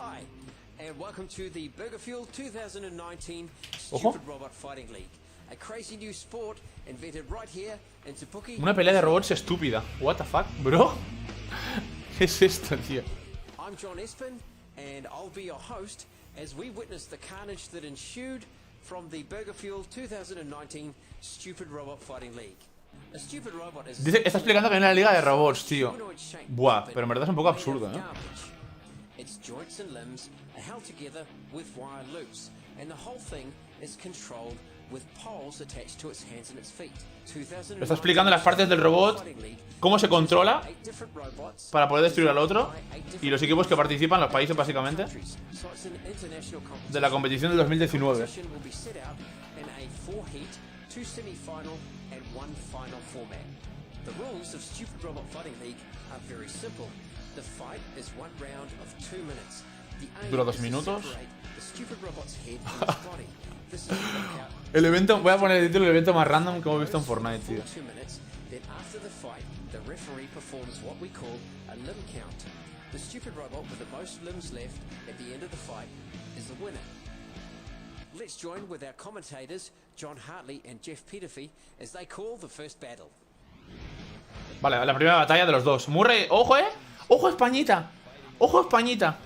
Hi, and welcome to the Burger Fuel 2019 Ojo. Stupid Robot Fighting League. A crazy new sport invented right here in Tapuki. Una pelea de robots estúpida. What the fuck, bro? ¿Qué es esto, tío? I'm John Espin, and I'll be your host as we witness the carnage that ensued from the Burger Fuel 2019 Stupid Robot Fighting League. A stupid robot is Dice, está explicando que viene la liga de robots, tío. humanoid shape, Buah, but pero en verdad es un poco made of absurdo, ¿eh? garbage. Its joints and limbs are held together with wire loops, and the whole thing is controlled with poles attached to its hands and its feet. Está explicando las partes del robot, cómo se controla para poder destruir al otro y los equipos que participan, los países básicamente, de la competición del 2019. The rules of Stupid Robot Fighting League are very simple. The fight is one round of 2 minutes. The aim Dura 2 is to minutos. separate the stupid robot's head from its body. This is the knockout. El evento, voy a poner el título del evento más random que hemos visto en Fortnite, tío. 2 minutes. Then after the fight, the referee performs what we call a limb count. The stupid robot with the most limbs left at the end of the fight is the winner. Let's join with our commentators, John Hartley and Jeff Peterfy, as they call the first battle. Vale, la primera batalla de los dos. Murray, ojo, ojo Españita. Ojo Españita.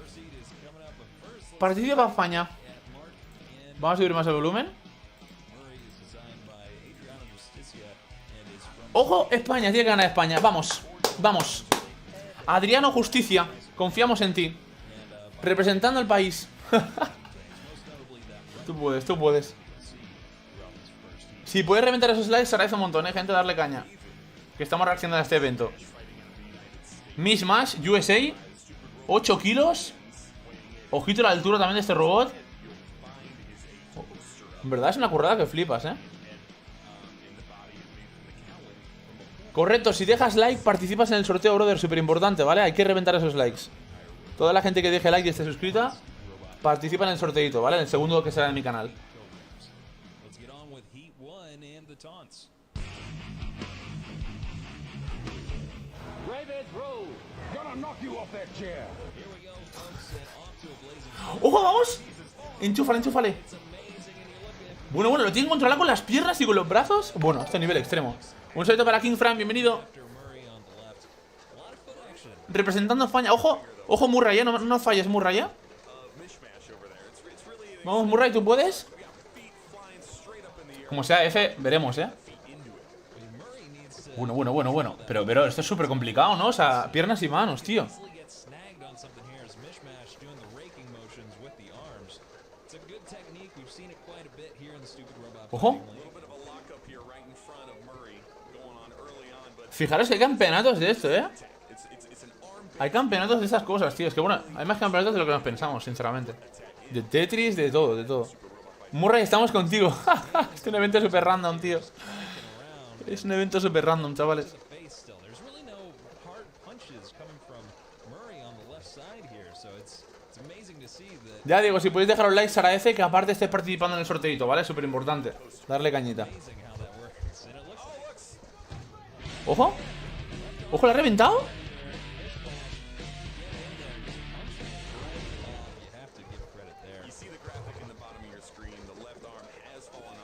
Partido para España. Vamos a subir más el volumen. Ojo España, tiene que ganar España. Vamos, vamos. Adriano Justicia, confiamos en ti. Representando el país. Tú puedes, tú puedes. Si puedes reventar esos likes, se agradece un montón, gente, darle caña. Que estamos reaccionando a este evento. Mismatch, USA. 8 kilos. Ojito la altura también de este robot. En verdad es una currada que flipas, Correcto, si dejas like, participas en el sorteo, brother. Súper importante, ¿vale? Hay que reventar esos likes. Toda la gente que deje like y esté suscrita participa en el sorteito, ¿vale? En el segundo que será en mi canal. ¡Ojo, vamos! Enchúfale, enchúfale. Bueno, lo tienen controlado con las piernas y con los brazos. Bueno, este nivel extremo. Un saludo para King Fran, bienvenido. Representando a España. Ojo, ojo Murray, no falles, Murray, Vamos, Murray, ¿tú puedes? Como sea F, veremos, Bueno. Pero esto es súper complicado, ¿no? O sea, piernas y manos, tío. Ojo. Fijaros que hay campeonatos de esto, Hay campeonatos de esas cosas, tío. Es que bueno, hay más campeonatos de lo que nos pensamos, sinceramente. De Tetris, de todo, de todo. Murray, estamos contigo. Es un evento súper random, tío. Es un evento súper random, chavales. Ya digo, si podéis dejar un like, se agradece que aparte estés participando en el sorteito, ¿vale? Súper importante. Darle cañita. ¡Ojo! ¡Ojo, la ha reventado!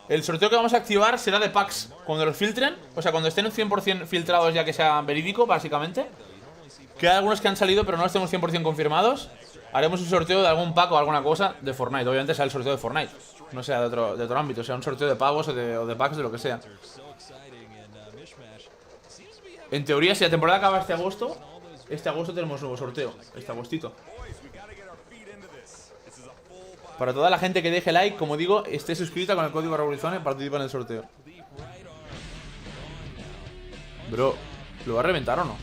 El sorteo que vamos a activar será de packs. Cuando los filtren, o sea, cuando estén 100% filtrados ya que sea verídico, básicamente. Que hay algunos que han salido pero no los tenemos 100% confirmados. Haremos un sorteo de algún pack o alguna cosa de Fortnite. Obviamente será el sorteo de Fortnite. No sea de otro ámbito, sea un sorteo de pavos o de packs, de lo que sea. En teoría, si la temporada acaba este agosto tenemos nuevo sorteo. Este agostito. Para toda la gente que deje like, como digo, esté suscrita con el código rawirizone, participa en el sorteo. Bro, ¿lo va a reventar o no?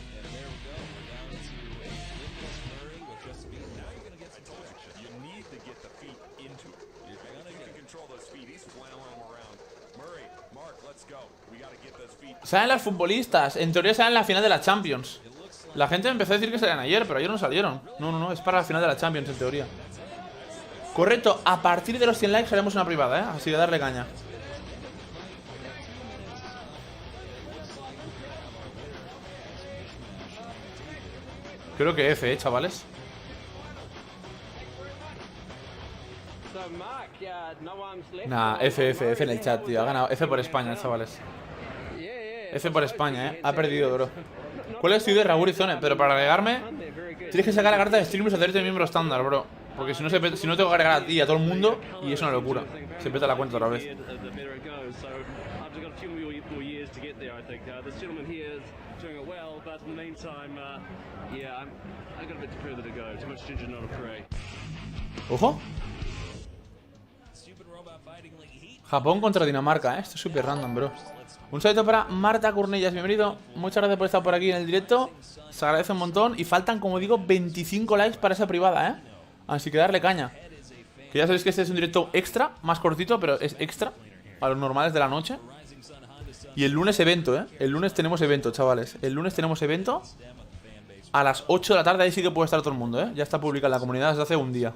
Salen las futbolistas. En teoría salen en la final de la Champions. La gente me empezó a decir que salían ayer, pero ayer no salieron. No, es para la final de la Champions, en teoría. Correcto, a partir de los 100 likes haremos una privada, así que darle caña. Creo que F, chavales. Nah, F en el chat, tío. Ha ganado. F por España, chavales. F por España, Ha perdido, bro. ¿Cuál es tu de rawirizone? Pero para agregarme, tienes que sacar la carta de streamers y hacerte miembro estándar, bro. Porque si no, si no tengo que agregar a ti y a todo el mundo, y es una locura. Se peta la cuenta otra vez. Ojo. Japón contra Dinamarca, Esto es súper random, bro. Un saludo para Marta Curnellas, bienvenido. Muchas gracias por estar por aquí en el directo. Se agradece un montón. Y faltan, como digo, 25 likes para esa privada, Así que darle caña. Que ya sabéis que este es un directo extra, más cortito, pero es extra a los normales de la noche. Y el lunes evento, El lunes tenemos evento, chavales. El lunes tenemos evento a las 8 de la tarde. Ahí sí que puede estar todo el mundo, Ya está publicada en la comunidad desde hace un día.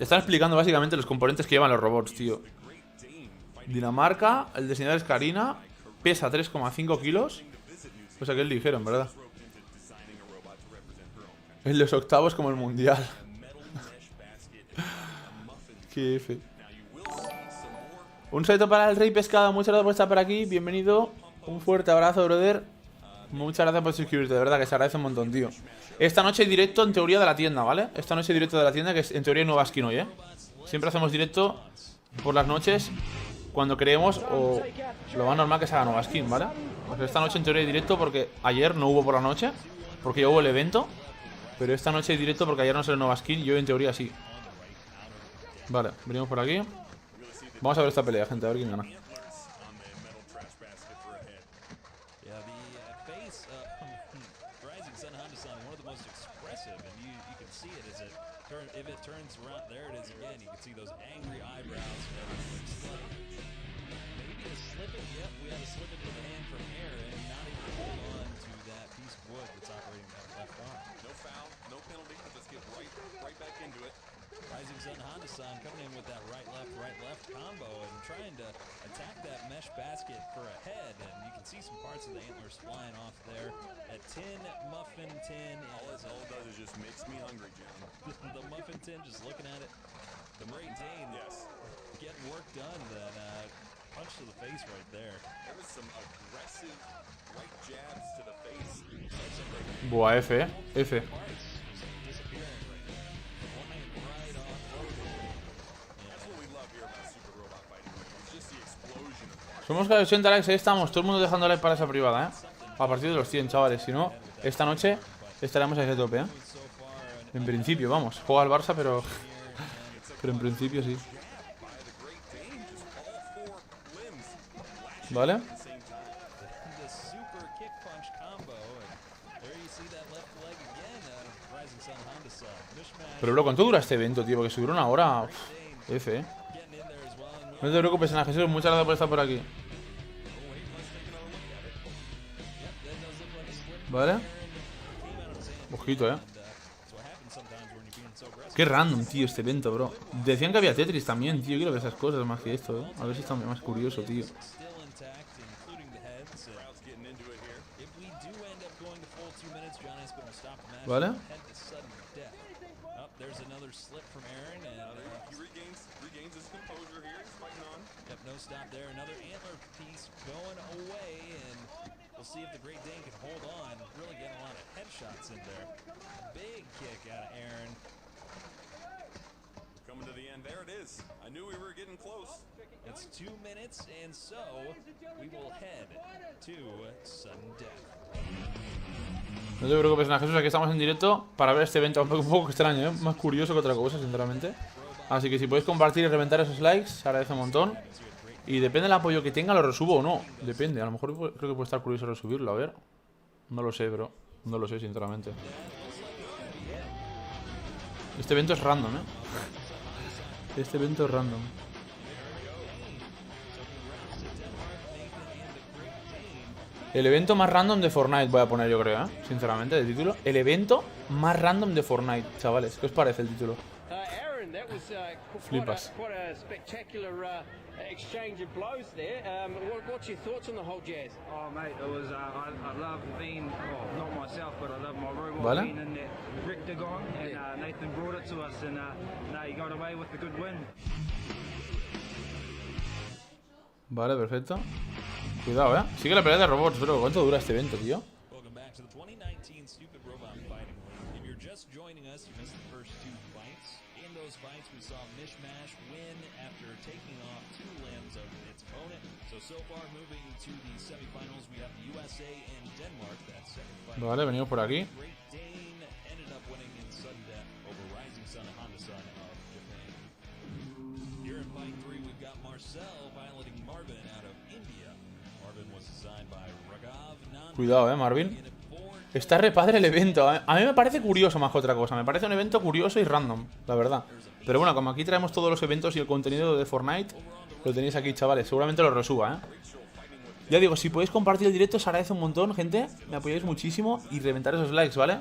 Están explicando básicamente los componentes que llevan los robots, tío. Dinamarca, el diseñador es Karina. Pesa 3,5 kilos. O sea que es ligero, en verdad. En los octavos como el mundial. Qué F. Un saludo para el Rey Pescado. Muchas gracias por estar por aquí. Bienvenido. Un fuerte abrazo, brother. Muchas gracias por suscribirte. De verdad que se agradece un montón, tío. Esta noche hay directo en teoría de la tienda, ¿vale? Esta noche hay directo de la tienda, que es, en teoría hay nueva skin hoy, Siempre hacemos directo por las noches cuando creemos, o lo más normal que se haga nueva skin, ¿vale? Pues esta noche en teoría hay directo porque ayer no hubo por la noche, porque ya hubo el evento. Pero esta noche hay directo porque ayer no salió nueva skin y hoy en teoría sí. Vale, venimos por aquí. Vamos a ver esta pelea, gente, a ver quién gana. Coming in with that right left combo and trying to attack that mesh basket for a head, and you can see some parts of the antlers flying off there. That tin muffin tin is all it does is just makes me hungry, Jim. The muffin tin, just looking at it, the Great Dane, yes, getting work done. That punch to the face right there. There was some aggressive right jabs to the face. Buah, F, F. Somos casi 80 likes, ahí estamos. Todo el mundo dejando like para esa privada, A partir de los 100, chavales. Si no, esta noche estaremos a ese tope, En principio, vamos. Juega al Barça, pero en principio sí. ¿Vale? Pero bro, ¿cuánto dura este evento, tío? Porque si dura una hora... F, No te preocupes, Ana Jesús, muchas gracias por estar por aquí. ¿Vale? Ojito, Qué random, tío, este evento, bro. Decían que había Tetris también, tío. Quiero ver esas cosas más que esto, A ver si está más curioso, tío. ¿Vale? No stop there, another antler piece going away, and we'll see if the Great Dane can hold on. Really getting a lot of headshots in there. Big kick out of Aaron. Coming to the end, there it is. I knew we were getting close. It's 2 minutes, and so we will head to sudden death. No te preocupes, Ana Jesús, aquí estamos en directo para ver este evento un poco extraño, Más curioso que otra cosa, sinceramente. Así que si podéis compartir y reventar esos likes, se agradece un montón. Y depende del apoyo que tenga, lo resubo o no. Depende, a lo mejor creo que puede estar curioso resubirlo, a ver. No lo sé, bro. No lo sé, sinceramente. Este evento es random, Este evento es random. El evento más random de Fortnite voy a poner yo, creo, Sinceramente, de título. El evento más random de Fortnite, chavales. ¿Qué os parece el título? Flipas. Exchange of blows there. What's your thoughts on the whole jazz? Oh mate, it was I love being not myself, but I love my robot Vale. being in that Rectagon, and Nathan brought it to us, and no, he got away with the good win. Vale, perfecto. Cuidado, sigue la pelea de robots, bro. ¿Cuánto dura este evento, tío? Welcome back to the 2019 Stupid Robot Fighting League. If you're just joining us, you missed the first 2 fights. In those fights, we saw Mishmash win after taking off 2 limbs of its opponent. So far, moving to the semifinals, we have the USA and Denmark. That second fight. Vale, venimos por aquí. Great Dane ended up winning in sudden death over Rising Sun and Honda Sun of Japan. Here in fight 3, we've got Marcel piloting Marvin out of India. Marvin was designed by Raghav Nand. Cuidado, Marvin. Está re padre el evento. A mí me parece curioso más que otra cosa. Me parece un evento curioso y random, la verdad. Pero bueno, como aquí traemos todos los eventos y el contenido de Fortnite, lo tenéis aquí, chavales. Seguramente lo resuba, Ya digo, si podéis compartir el directo, se agradece un montón, gente. Me apoyáis muchísimo. Y reventar esos likes, ¿vale?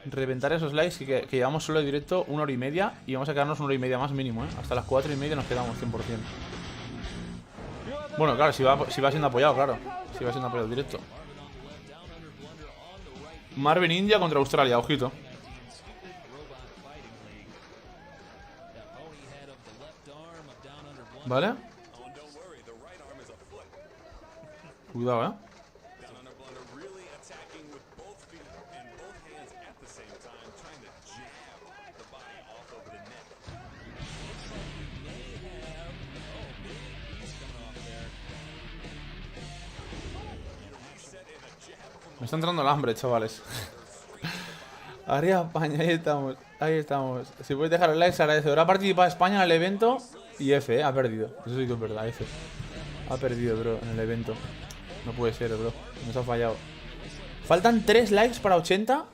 Reventar esos likes, que llevamos solo de directo 1 hora y media. Y vamos a quedarnos 1 hora y media más mínimo, Hasta las 4 y media nos quedamos 100%. Bueno, claro, si va siendo apoyado, claro. Si va siendo apoyado el directo. Marvin India contra Australia, ojito. Vale. Cuidado, Me está entrando el hambre, chavales. Arriba España, ahí estamos. Ahí estamos. Si podéis dejar el like, se agradece. Ahora participa España en el evento y F, ha perdido. Eso sí que es verdad, F. Ha perdido, bro, en el evento. No puede ser, bro. Nos ha fallado. Faltan 3 likes para 80.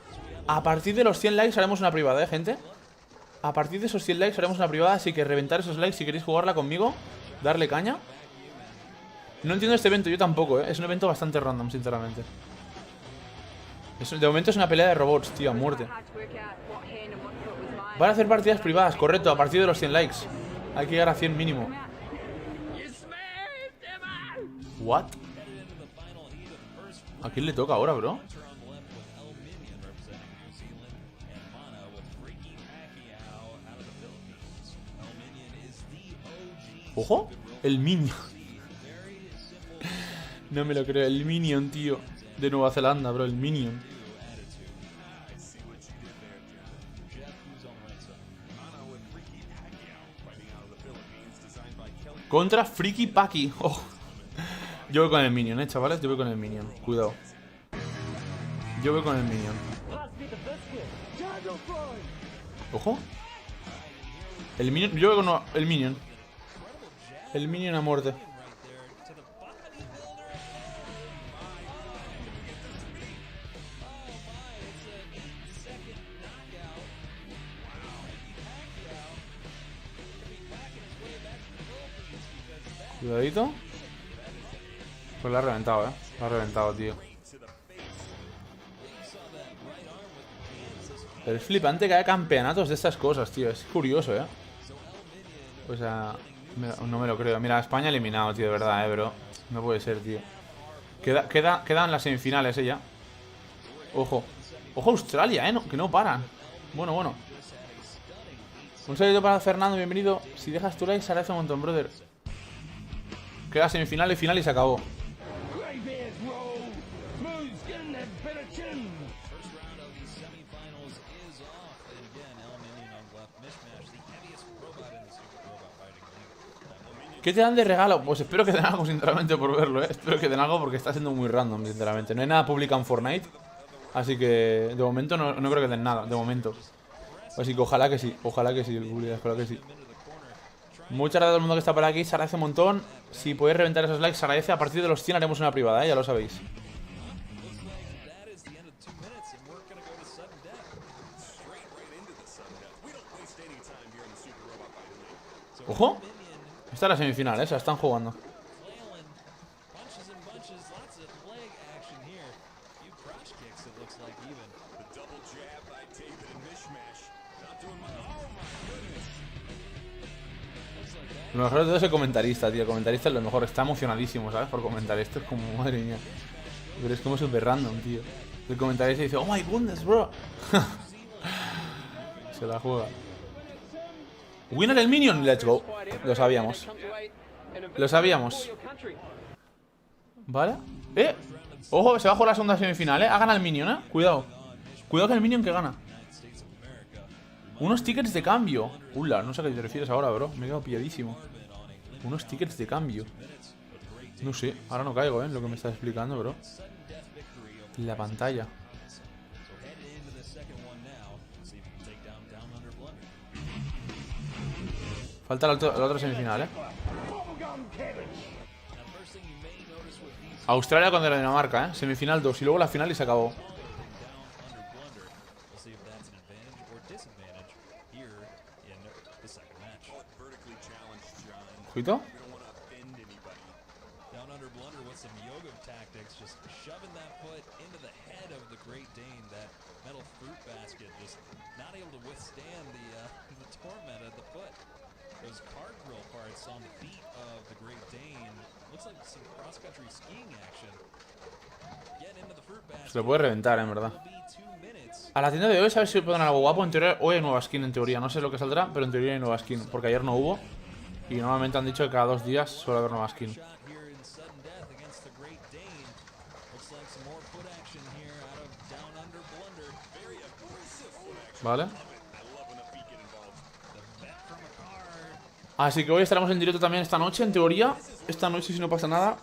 A partir de los 100 likes haremos una privada, gente. A partir de esos 100 likes haremos una privada. Así que reventar esos likes si queréis jugarla conmigo. Darle caña. No entiendo este evento, yo tampoco, Es un evento bastante random, sinceramente. De momento es una pelea de robots, tío, a muerte. Van a hacer partidas privadas, correcto, a partir de los 100 likes. Hay que llegar a 100 mínimo. ¿What? ¿A quién le toca ahora, bro? ¡Ojo! El Minion. No me lo creo, el Minion, tío. De Nueva Zelanda, bro, el Minion. Contra Freaky Paki. Oh. Yo voy con el Minion, chavales. Yo voy con el Minion. Cuidado. Yo voy con el Minion. Ojo. El Minion. Yo voy con el Minion. El Minion a muerte. Cuidadito. Pues la ha reventado, La ha reventado, tío. El flipante que haya campeonatos de estas cosas, tío. Es curioso, O sea, no me lo creo. Mira, España eliminado, tío, de verdad, bro. No puede ser, tío. Quedan las semifinales, ya. Ojo. Ojo Australia, que no paran. Bueno. Un saludo para Fernando, bienvenido. Si dejas tu like, se agradece un montón, brother. Queda semifinal y final y se acabó. ¿Qué te dan de regalo? Pues espero que den algo, sinceramente, por verlo, Espero que den algo porque está siendo muy random, sinceramente. No hay nada público en Fortnite. Así que, de momento, no creo que den nada, de momento. Así que ojalá que sí, ojalá que sí, espero que sí. Muchas gracias a todo el mundo que está por aquí, se agradece un montón. Si podéis reventar esos likes, se agradece. A partir de los 100 haremos una privada, ya lo sabéis. ¡Ojo! Esta es la semifinal, se la están jugando. Lo mejor de todo es el comentarista, tío. El comentarista es lo mejor. Está emocionadísimo, ¿sabes? Por comentar. Esto es como, madre mía. Pero es como súper random, tío. El comentarista dice, oh my goodness, bro. Se la juega. Winner el minion, let's go. Lo sabíamos. Lo sabíamos. ¿Vale? Ojo, se va a jugar la segunda semifinal, Ha ganado el minion, Cuidado. Cuidado que el minion que gana. Unos tickets de cambio. No sé a qué te refieres ahora, bro. Me he quedado pilladísimo. Unos tickets de cambio. No sé, ahora no caigo, lo que me estás explicando, bro. La pantalla. Falta la otra semifinal, Australia contra Dinamarca, Semifinal 2 y luego la final y se acabó. Ojito. Se lo puede reventar, en verdad. A la tienda de hoy, ¿sabes si pueden algo guapo? En teoría, hoy hay nueva skin, en teoría. No sé lo que saldrá, pero en teoría hay nueva skin. Porque ayer no hubo. Y normalmente han dicho que cada 2 días suele haber nueva skin. Vale. Así que hoy estaremos en directo también esta noche, en teoría. Esta noche, si no pasa nada,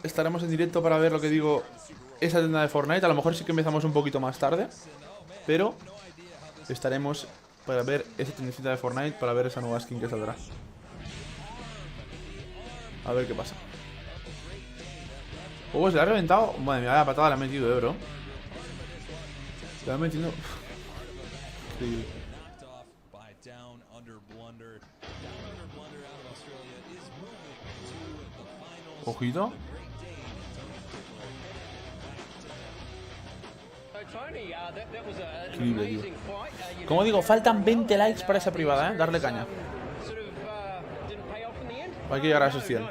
estaremos en directo para ver lo que digo, esa tienda de Fortnite. A lo mejor sí que empezamos un poquito más tarde, pero estaremos para ver esa tiendecita de Fortnite, para ver esa nueva skin que saldrá. A ver qué pasa. Se la ha reventado. Madre mía, la patada la ha metido, bro. Se la ha metido. Increíble. Ojito. Increíble, tío. Como digo, faltan 20 likes para esa privada, Darle caña. Hay que llegar a esos 100.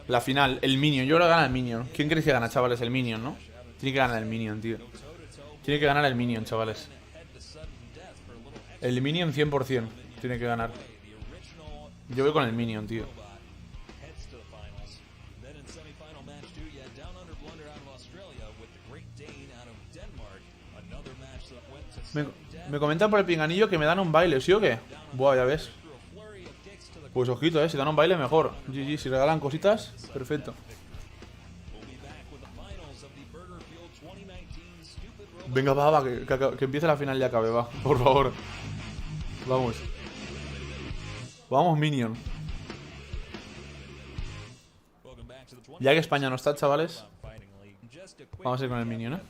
La final, el minion. Yo creo que gana el minion. ¿Quién crees que gana, chavales? El minion, ¿no? Tiene que ganar el minion, tío. Tiene que ganar el minion, chavales. El minion 100% tiene que ganar. Yo voy con el minion, tío. Me comentan por el pinganillo que me dan un baile, ¿sí o qué? Buah, ya ves. Pues ojito, si dan un baile mejor. GG, si regalan cositas, perfecto. Venga, va, que empiece la final y acabe, va, por favor. Vamos. Vamos, minion. Ya que España no está, chavales, vamos a ir con el minion,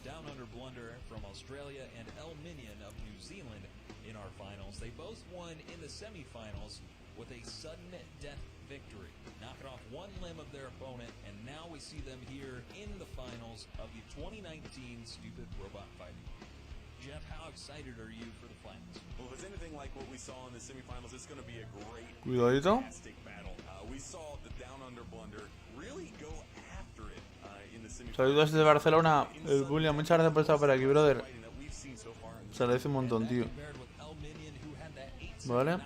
Cuidadito. Saludos desde Barcelona. William, muchas gracias por estar por aquí, brother. Se agradece un montón, tío. Vale.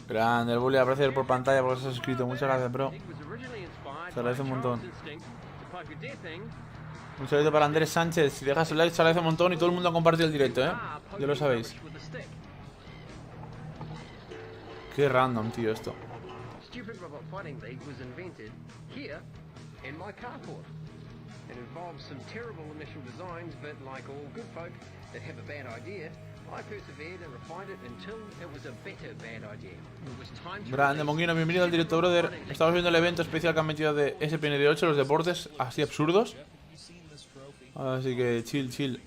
Grande, el bully, aprecio por pantalla porque se ha suscrito. Muchas gracias, bro. Se agradece un montón. Un saludo para Andrés Sánchez. Si dejas el like, se agradece un montón. Y todo el mundo ha compartido el directo, Ya lo sabéis. Qué random, tío, esto. Grande, Monguino, bienvenido al directo, brother. Estamos viendo el evento especial que han metido de ESPN8, los deportes así absurdos. Así que chill, chill.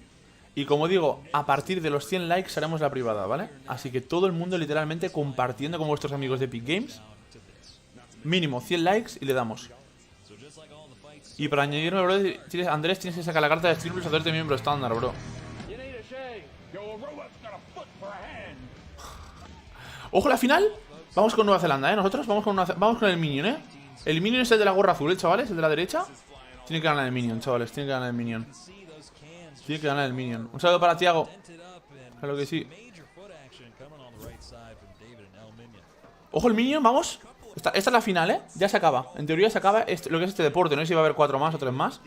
Y como digo, a partir de los 100 likes haremos la privada, ¿vale? Así que todo el mundo literalmente compartiendo con vuestros amigos de Epic Games. Mínimo 100 likes y le damos. Y para añadirme, bro, Andrés, tienes que sacar la carta de Stream Plus y hacerte miembro estándar, bro. Ojo, la final. Vamos con Nueva Zelanda, ¿eh? Nosotros vamos con el Minion, ¿eh? El Minion es el de la gorra azul, chavales, el de la derecha. Tiene que ganar el Minion, chavales, tiene que ganar el Minion. Tiene que ganar el Minion. Un saludo para Tiago. Claro que sí. Ojo el Minion, vamos. Esta es la final, ¿eh? Ya se acaba. En teoría se acaba lo que es este deporte. No sé si va a haber 4 más o 3 más.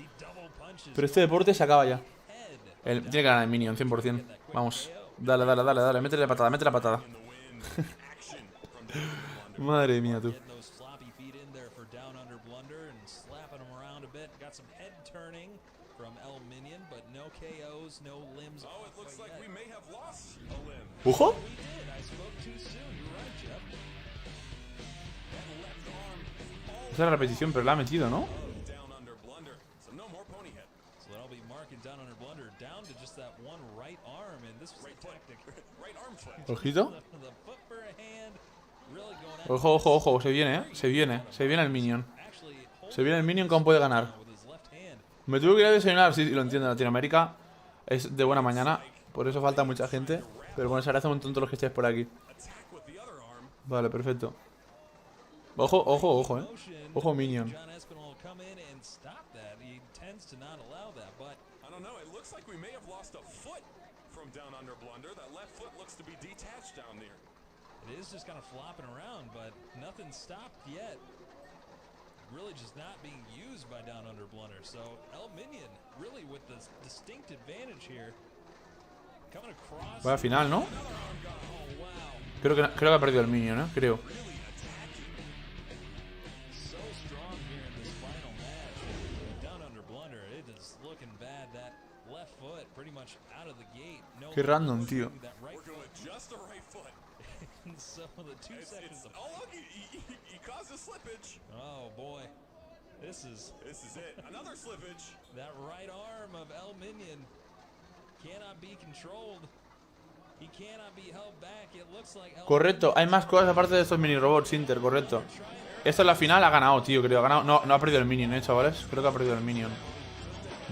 Pero este deporte se acaba ya. Tiene que ganar el Minion, 100%. Vamos. Dale, dale, dale, dale. Métele patada, métele patada. Madre mía, tú. ¿Ojo? Esa es la repetición, pero la ha metido, ¿no? Ojito. Ojo, ojo, ojo, se viene, ¿eh? Se viene el Minion. Se viene el Minion, ¿cómo puede ganar? Me tuve que ir a desayunar, sí, lo entiendo, en Latinoamérica es de buena mañana, por eso falta mucha gente. Pero bueno, se agradece un montón todos los que estéis por aquí. Vale, perfecto. Ojo, ojo, ojo, Ojo Minion. It is just kind of flopping around, but nothing stopped yet. Really just not being used by Down Under Blunder. So El Minion really with the distinct advantage here. Coming across. Vaya final, ¿no? Creo que ha perdido el Minion, ¿eh? Creo. So strong here in this final match. Down Under Blunder, it is looking bad. That left foot pretty much out of the gate. No. Qué random, tío. So the 2 seconds. Oh look, he caused a slippage. Oh boy, this is it. Another slippage. That right arm of El Minion cannot be controlled. He cannot be held back. It looks like Correcto, hay más cosas aparte de estos mini robots, Inter, correcto. Esta es la final, ha ganado, tío, creo. Ha ganado. No ha perdido el Minion, chavales. Creo que ha perdido el Minion.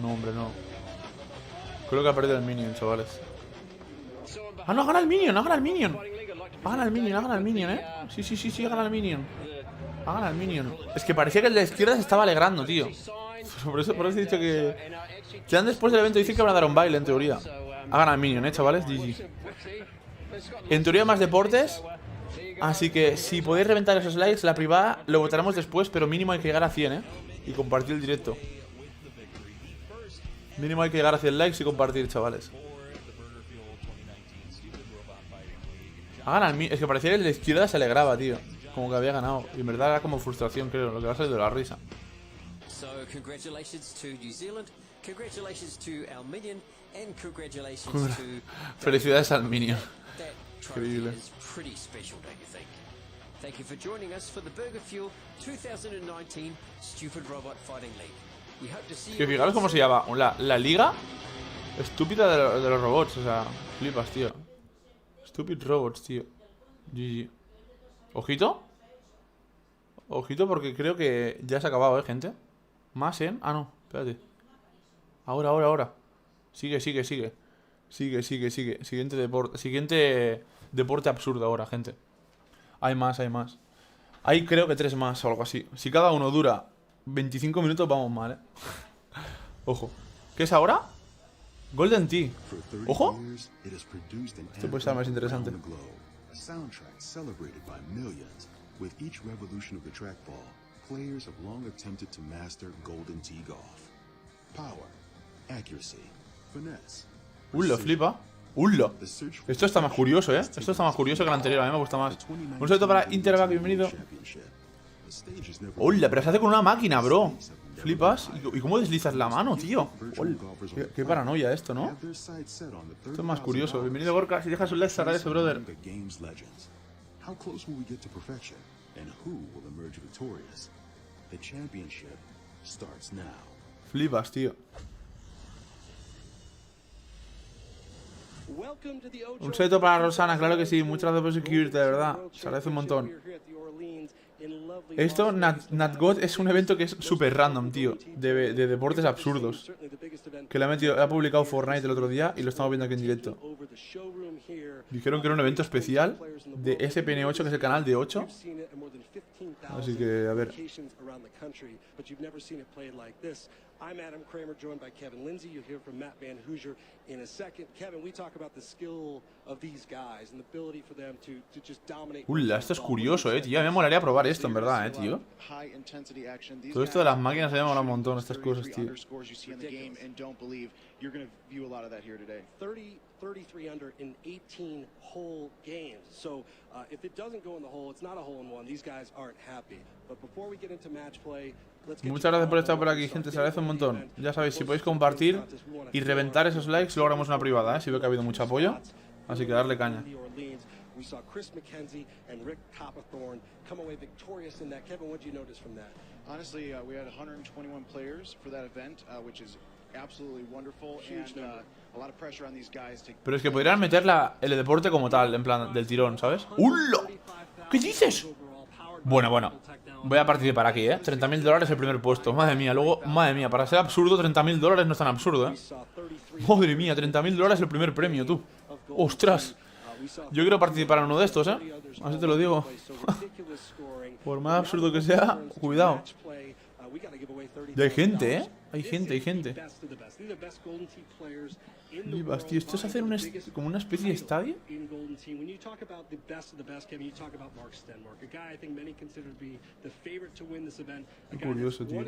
No, hombre, no. Creo que ha perdido el Minion, chavales. Ah, no, ha ganado el Minion, ha ganado el Minion. Ha ganado el Minion, ha ganado el Minion, Sí, ha ganado el Minion. Ha ganado el Minion. Es que parecía que el de la izquierda se estaba alegrando, tío. Por eso he dicho que... Quedan después del evento, dicen que van a dar un baile, en teoría. Ha ganado el Minion, chavales, GG. En teoría más deportes. Así que si podéis reventar esos likes, la privada lo votaremos después, pero mínimo hay que llegar a 100, y compartir el directo. Mínimo hay que llegar a 100 likes y compartir, chavales. Ha ganado el Minion. Es que parecía que el de la izquierda se alegraba, tío. Como que había ganado. Y en verdad era como frustración, creo. Lo que va a salir de la risa. So, congratulations to New Zealand, congratulations to El Minion, and congratulations to... Felicidades al Minion. That trophy Increíble. is pretty special, don't you think? Thank you for joining us for the Burger Fuel 2019 Stupid Robot Fighting League. We hope to see you... Que fijaros cómo se llama. La liga estúpida de los robots. O sea, flipas, tío. Stupid robots, tío. GG. Ojito. Ojito porque creo que ya se ha acabado, gente. Más, Ah, no, espérate. Ahora. Sigue. Siguiente deporte absurdo ahora, gente. Hay más. Hay creo que 3 más o algo así. Si cada uno dura 25 minutos, vamos mal, Ojo. ¿Qué es ahora? Golden Tea. Ojo. Esto puede estar más interesante. With each revolution of the trackball, players have long attempted to master Golden Tee golf. Power, accuracy, finesse. Lo flipa. Esto está más curioso, Esto está más curioso que el anterior. A mí me gusta más. Un saludo para Interback, bienvenido. Pero se hace con una máquina, bro. Flipas. ¿Y cómo deslizas la mano, tío? Qué paranoia esto, ¿no? Esto es más curioso. Bienvenido, Gorka. Si dejas un like, se agradece, brother. How close will we get to perfection, and who will emerge victorious? The championship starts now. Flipas, tío. Un seto para Rosana, claro que sí. Muchas gracias por suscribirte, de verdad. Se agradece un montón. Esto, NatGod, es un evento que es súper random, tío. De deportes absurdos. Que le ha publicado Fortnite el otro día y lo estamos viendo aquí en directo. Dijeron que era un evento especial de ESPN8, que es el canal de Ocho. Así que, a ver. I'm Adam Kramer, joined by Kevin Lindsay. You'll hear from Matt Van Hoosier in a second. Kevin, we talk about the skill of these guys and the ability for them to just dominate. Esto es curioso, tío. A mí me molaría probar esto, en verdad, tío. Todo esto de las máquinas se me mola un montón, estas cosas, tío. 33 under in 18 whole games. So if it doesn't go in the hole, it's not a hole in one. These guys aren't happy. But before we get into match play, muchas gracias por estar por aquí, gente. Se agradece un montón. Ya sabéis, si podéis compartir y reventar esos likes, luego haremos una privada, si veo que ha habido mucho apoyo. Así que darle caña. We saw Chris McKenzie and Rick Copperthorne come away victorious in that. Kevin, what did you notice from that? Honestly, we had 121 players for that event, which is absolutely wonderful, and a lot of pressure on these guys to... Pero es que podrían meter el deporte como tal, en plan del tirón, ¿sabes? ¡Ulo! ¿Qué dices? Bueno, voy a participar aquí, $30.000 el primer puesto. Madre mía, luego, madre mía, para ser absurdo, $30.000 no es tan absurdo, Madre mía, $30.000 el primer premio, tú. ¡Ostras! Yo quiero participar en uno de estos, así te lo digo. Por más absurdo que sea, cuidado. Y hay gente, Hay gente. Vivas, tío, ¿esto es hacer como una especie de estadio? Qué curioso, tío.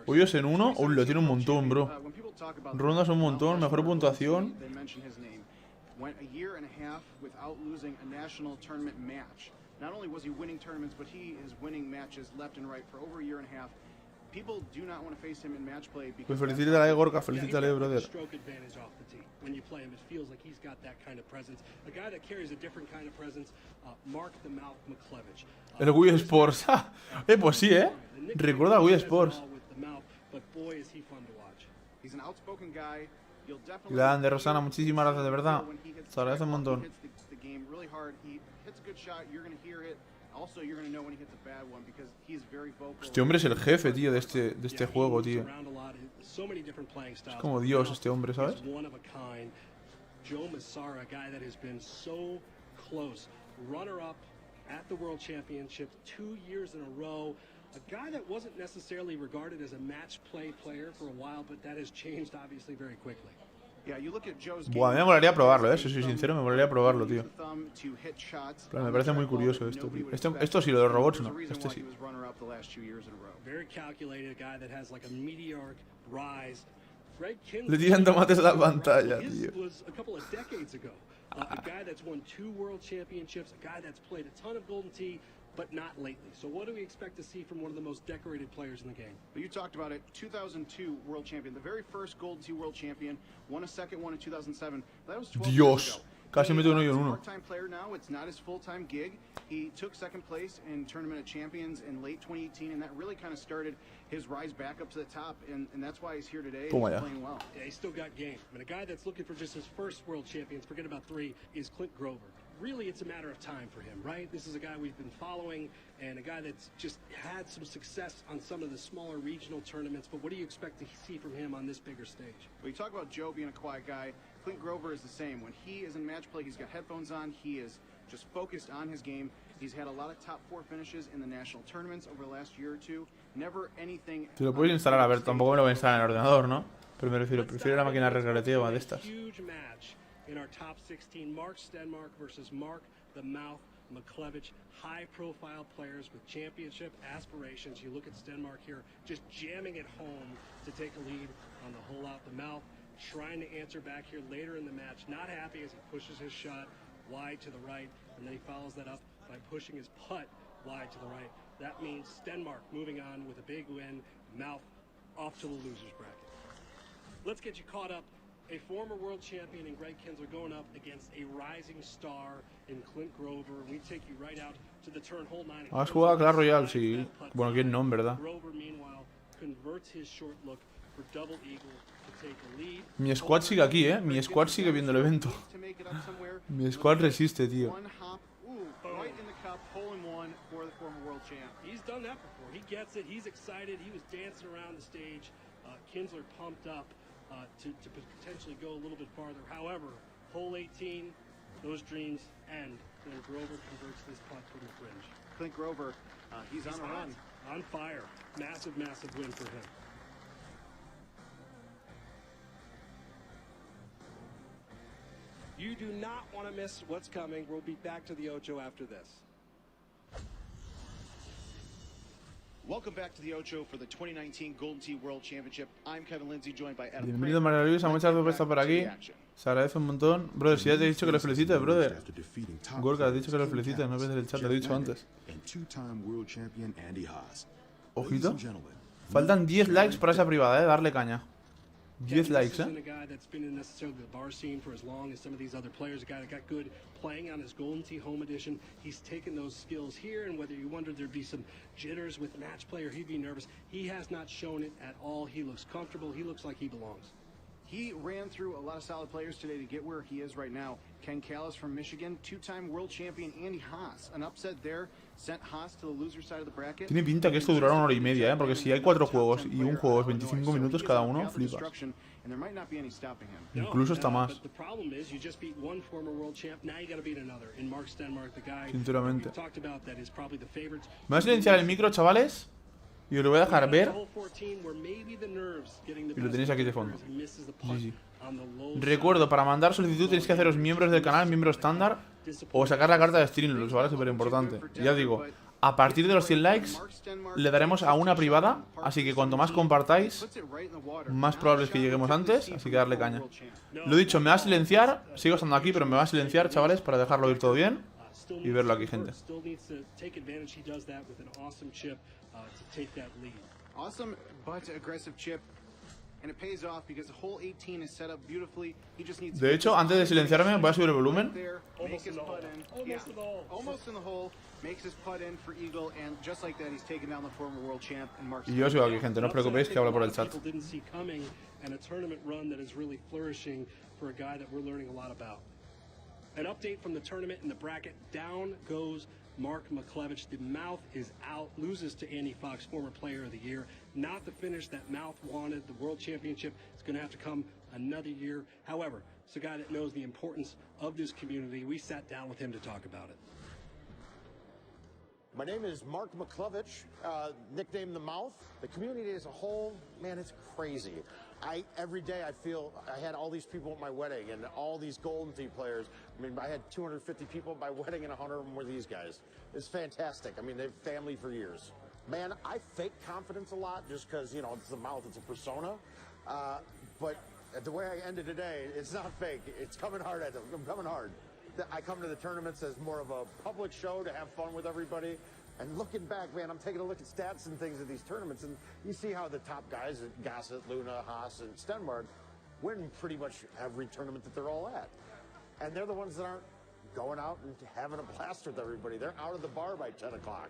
Hoyos en uno, lo tiene un montón, bro. Rondas un montón, mejor puntuación. Not only was he winning tournaments, but he is winning matches left and right for over a year and a half. People do not want to face him in match play because pues felicítale, Gorka, felicítale, brother. Stroke advantage off the tee. When you play him, it feels like he's got that kind of presence. A guy that carries a different kind of presence, Mark the Mouth McClevich. El Wii Sports. Pues sí, Recuerda a Wii Sports. Grande, Rosana, muchísimas gracias, de verdad. Se agradece un montón. Este hombre es el jefe, tío, de este juego, tío. Es como Dios este hombre, ¿sabes? At the World Championships 2 years in a row. A guy that wasn't necessarily regarded as a match play player for a while, but that has changed obviously very quickly. Buah, a mí me molaría probarlo, si soy sincero, me molaría probarlo, tío. Pero me parece muy curioso esto, tío. Esto sí, lo de los robots no. Este sí. Le tiran tomates a la pantalla, tío. A guy that's won 2 world championships, a guy that's played a ton of Golden Tee, but not lately. So what do we expect to see from one of the most decorated players in the game? Well, you talked about it, 2002 world champion, the very first Golden Tee world champion, won a second one in 2007. That was 12 years ago. Casi metió un hoyo en uno. Part-time player now, it's not his full-time gig. He took second place in Tournament of Champions in late 2018, and that really kind of started his rise back up to the top, and that's why he's here today. He's playing well. Yeah, he's still got game. I mean, a guy that's looking for just his first world champions, forget about 3, is Clint Grover. Really, it's a matter of time for him, right? This is a guy we've been following, and a guy that's just had some success on some of the smaller regional tournaments, but what do you expect to see from him on this bigger stage? Well, you talk about Joe being a quiet guy. Clint Grover is the same. When he is in match play, he's got headphones on. He is just focused on his game. He's had a lot of top 4 finishes in the national tournaments over the last year or two. Never anything. Si lo puedes instalar, a ver, tampoco me lo voy a instalar en el ordenador, ¿no? Pero me prefiero la máquina recreativa de estas. In our top 16, Mark Stenmark versus Mark the Mouth McClevich, high-profile players with championship aspirations. You look at Stenmark here, just jamming it home to take a lead on the hole out the mouth, trying to answer back here later in the match. Not happy as he pushes his shot wide to the right, and then he follows that up by pushing his putt wide to the right. That means Stenmark moving on with a big win, Mouth off to the loser's bracket. Let's get you caught up. A former world champion in Greg Kinsler going up against a rising star in Clint Grover. We take you right out to the turn hole 9. ¿Has jugado a Clash Royale? Sí. Bueno, quién no, en verdad. Grover, meanwhile, converts his short look for double eagle to take the lead. Mi squad sigue aquí, Mi squad sigue viendo el evento. Mi squad resiste, tío. One hop, right in the cup, hole in one for the former world champ. He's done that before. He gets it. He's excited. He was dancing around the stage. Kinsler pumped up to potentially go a little bit farther. However, hole 18, those dreams end when Grover converts this putt from the fringe. Clint Grover, he's on a run. On fire. Massive, massive win for him. You do not want to miss what's coming. We'll be back to the Ocho after this. Welcome back to the Ocho for the 2019 Golden Tee World Championship. I'm Kevin Lindsay, joined by Adam. Bienvenido, María Luisa. Muchas gracias por estar por aquí. Se agradece un montón. Brother, si ya te he dicho que lo felicites, brother. Gorka, te he dicho que lo felicites. No ves el chat, te lo he dicho antes. Ojito. Faltan 10 likes para esa privada, darle caña. 10 likes, A guy that's been in necessarily the bar scene for as long as some of these other players. A guy that got good playing on his Golden Tee Home Edition. He's taken those skills here, and whether you wondered there'd be some jitters with match play or he'd be nervous, he has not shown it at all. He looks comfortable. He looks like he belongs. He ran through a lot of solid players today to get where he is right now. Ken Callis from Michigan, two-time world champion Andy Haas. An upset there sent Haas to the loser side of the bracket. Tiene pinta que esto durará una hora y media, porque si hay 4 juegos y un juego es 25 minutos cada uno, flipas. Incluso está más. Sinceramente. Me voy a silenciar el micro, chavales. Y os lo voy a dejar ver. Y lo tenéis aquí de fondo. Sí. Recuerdo, para mandar solicitud tenéis que haceros miembros del canal, miembro estándar, o sacar la carta de Streamlabs, ¿vale? Súper importante. Ya digo, a partir de los 100 likes le daremos a una privada, así que cuanto más compartáis, más probable es que lleguemos antes, así que darle caña. Lo dicho, me va a silenciar, sigo estando aquí, pero me va a silenciar, chavales, para dejarlo ir todo bien y verlo aquí, gente. Awesome but aggressive chip. And it pays off because the hole 18 is set up beautifully. He just needs. De hecho, antes de silenciarme, voy a subir el volumen. Almost in the hole. Makes his putt in for eagle, and just like that, he's taken down the former world champ and Mark. Y yo sigo aquí, gente. No os preocupéis que hablo por el chat. And a tournament run that is really flourishing for a guy that we're learning a lot about. An update from the tournament in the bracket. Down goes Mark McClevich. The mouth is out, loses to Andy Fox, former player of the year. Not the finish that mouth wanted. The world championship is going to have to come another year. However, it's a guy that knows the importance of this community. We sat down with him to talk about it. My name is Mark McClevich, nicknamed The Mouth. The community as a whole, man, it's crazy. Every day I feel I had all these people at my wedding and all these Golden Tee players. I mean, I had 250 people at my wedding and 100 of them were these guys. It's fantastic. I mean, they've family for years. Man, I fake confidence a lot just because, you know, it's the mouth, it's a persona. But the way I ended today, it's not fake. It's coming hard at them. I'm coming hard. I come to the tournaments as more of a public show to have fun with everybody. And looking back, man, I'm taking a look at stats and things of these tournaments, and you see how the top guys, Gossett, Luna, Haas, and Stenmark, win pretty much every tournament that they're all at. And they're the ones that aren't going out and having a blast with everybody. They're out of the bar by 10 o'clock.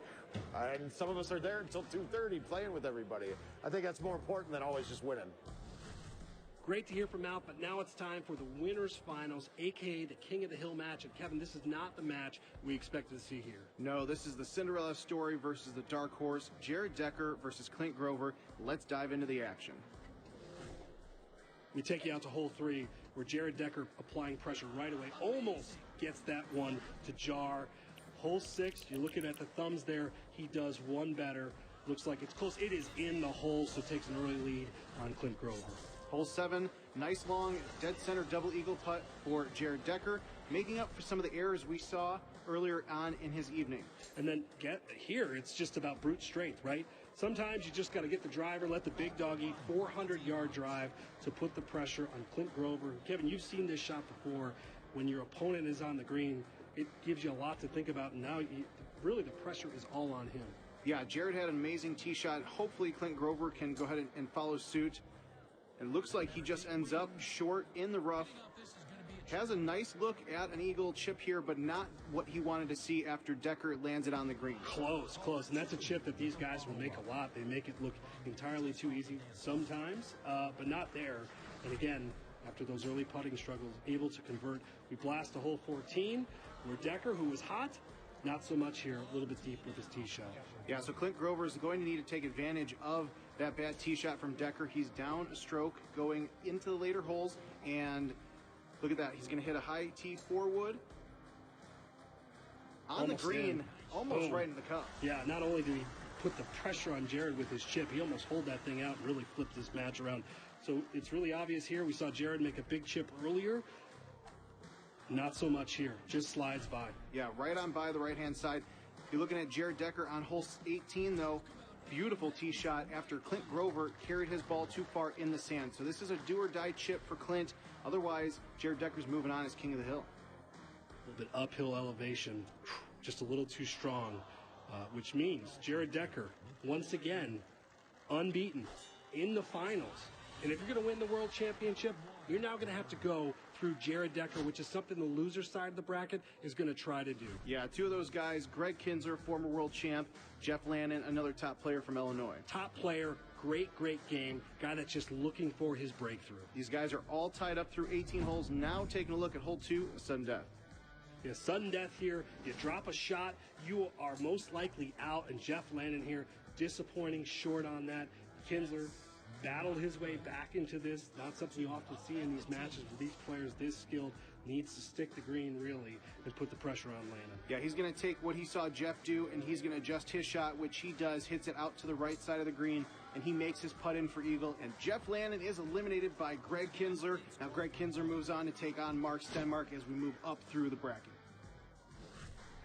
And some of us are there until 2:30 playing with everybody. I think that's more important than always just winning. Great to hear from Mouth, but now it's time for the winners finals, aka the King of the Hill match. And Kevin, this is not the match we expected to see here. No, this is the Cinderella story versus the dark horse, Jared Decker versus Clint Grover. Let's dive into the action. We take you out to hole 3, where Jared Decker, applying pressure right away, almost gets that one to jar. Hole 6, you're looking at the thumbs there. He does one better. Looks like it's close. It is in the hole, so takes an early lead on Clint Grover. Hole 7, nice long dead center double eagle putt for Jared Decker, making up for some of the errors we saw earlier on in his evening. And then get here, it's just about brute strength, right? Sometimes you just got to get the driver, let the big dog eat. 400-yard drive to put the pressure on Clint Grover. Kevin, you've seen this shot before. When your opponent is on the green, it gives you a lot to think about. And now, really, the pressure is all on him. Yeah, Jared had an amazing tee shot. Hopefully, Clint Grover can go ahead and follow suit. It looks like he just ends up short in the rough. Has a nice look at an eagle chip here, but not what he wanted to see after Decker lands it on the green. Close. And that's a chip that these guys will make a lot. They make it look entirely too easy sometimes, but not there. And again, after those early putting struggles, able to convert. We blast a hole 14, where Decker, who was hot, not so much here, a little bit deep with his tee shot. Yeah, so Clint Grover is going to need to take advantage of that bad tee shot from Decker. He's down a stroke going into the later holes, and look at that. He's going to hit a high tee forward on Almost the green, in. almost Boom. right in the cup. Yeah, not only did he put the pressure on Jared with his chip, he almost pulled that thing out and really flipped this match around. So it's really obvious here. We saw Jared make a big chip earlier. Not so much here. Just slides by. Yeah, right on by the right-hand side. You're looking at Jared Decker on hole 18, though. Beautiful tee shot after Clint Grover carried his ball too far in the sand. So this is a do-or-die chip for Clint. Otherwise, Jared Decker's moving on as king of the hill. A little bit uphill elevation. Just a little too strong. Which means Jared Decker, once again, unbeaten in the finals. And if you're going to win the World Championship, you're now going to have to go through Jared Decker, which is something the loser side of the bracket is going to try to do. Yeah, two of those guys, Greg Kinzer, former world champ, Jeff Lannon, another top player from Illinois. Top player, great game, guy that's just looking for his breakthrough. These guys are all tied up through 18 holes. Now taking a look at hole 2, sudden death. Yeah, sudden death here. You drop a shot, you are most likely out. And Jeff Lannon here, disappointing short on that. Kinzer battled his way back into this. Not something you often see in these matches where these players this skilled needs to stick the green really and put the pressure on Lannon. Yeah, he's going to take what he saw Jeff do, and he's going to adjust his shot, which he does, hits it out to the right side of the green, and he makes his putt in for eagle. And Jeff Lannon is eliminated by Greg Kinzer. Now Greg Kinzer moves on to take on Mark Stenmark as we move up through the bracket.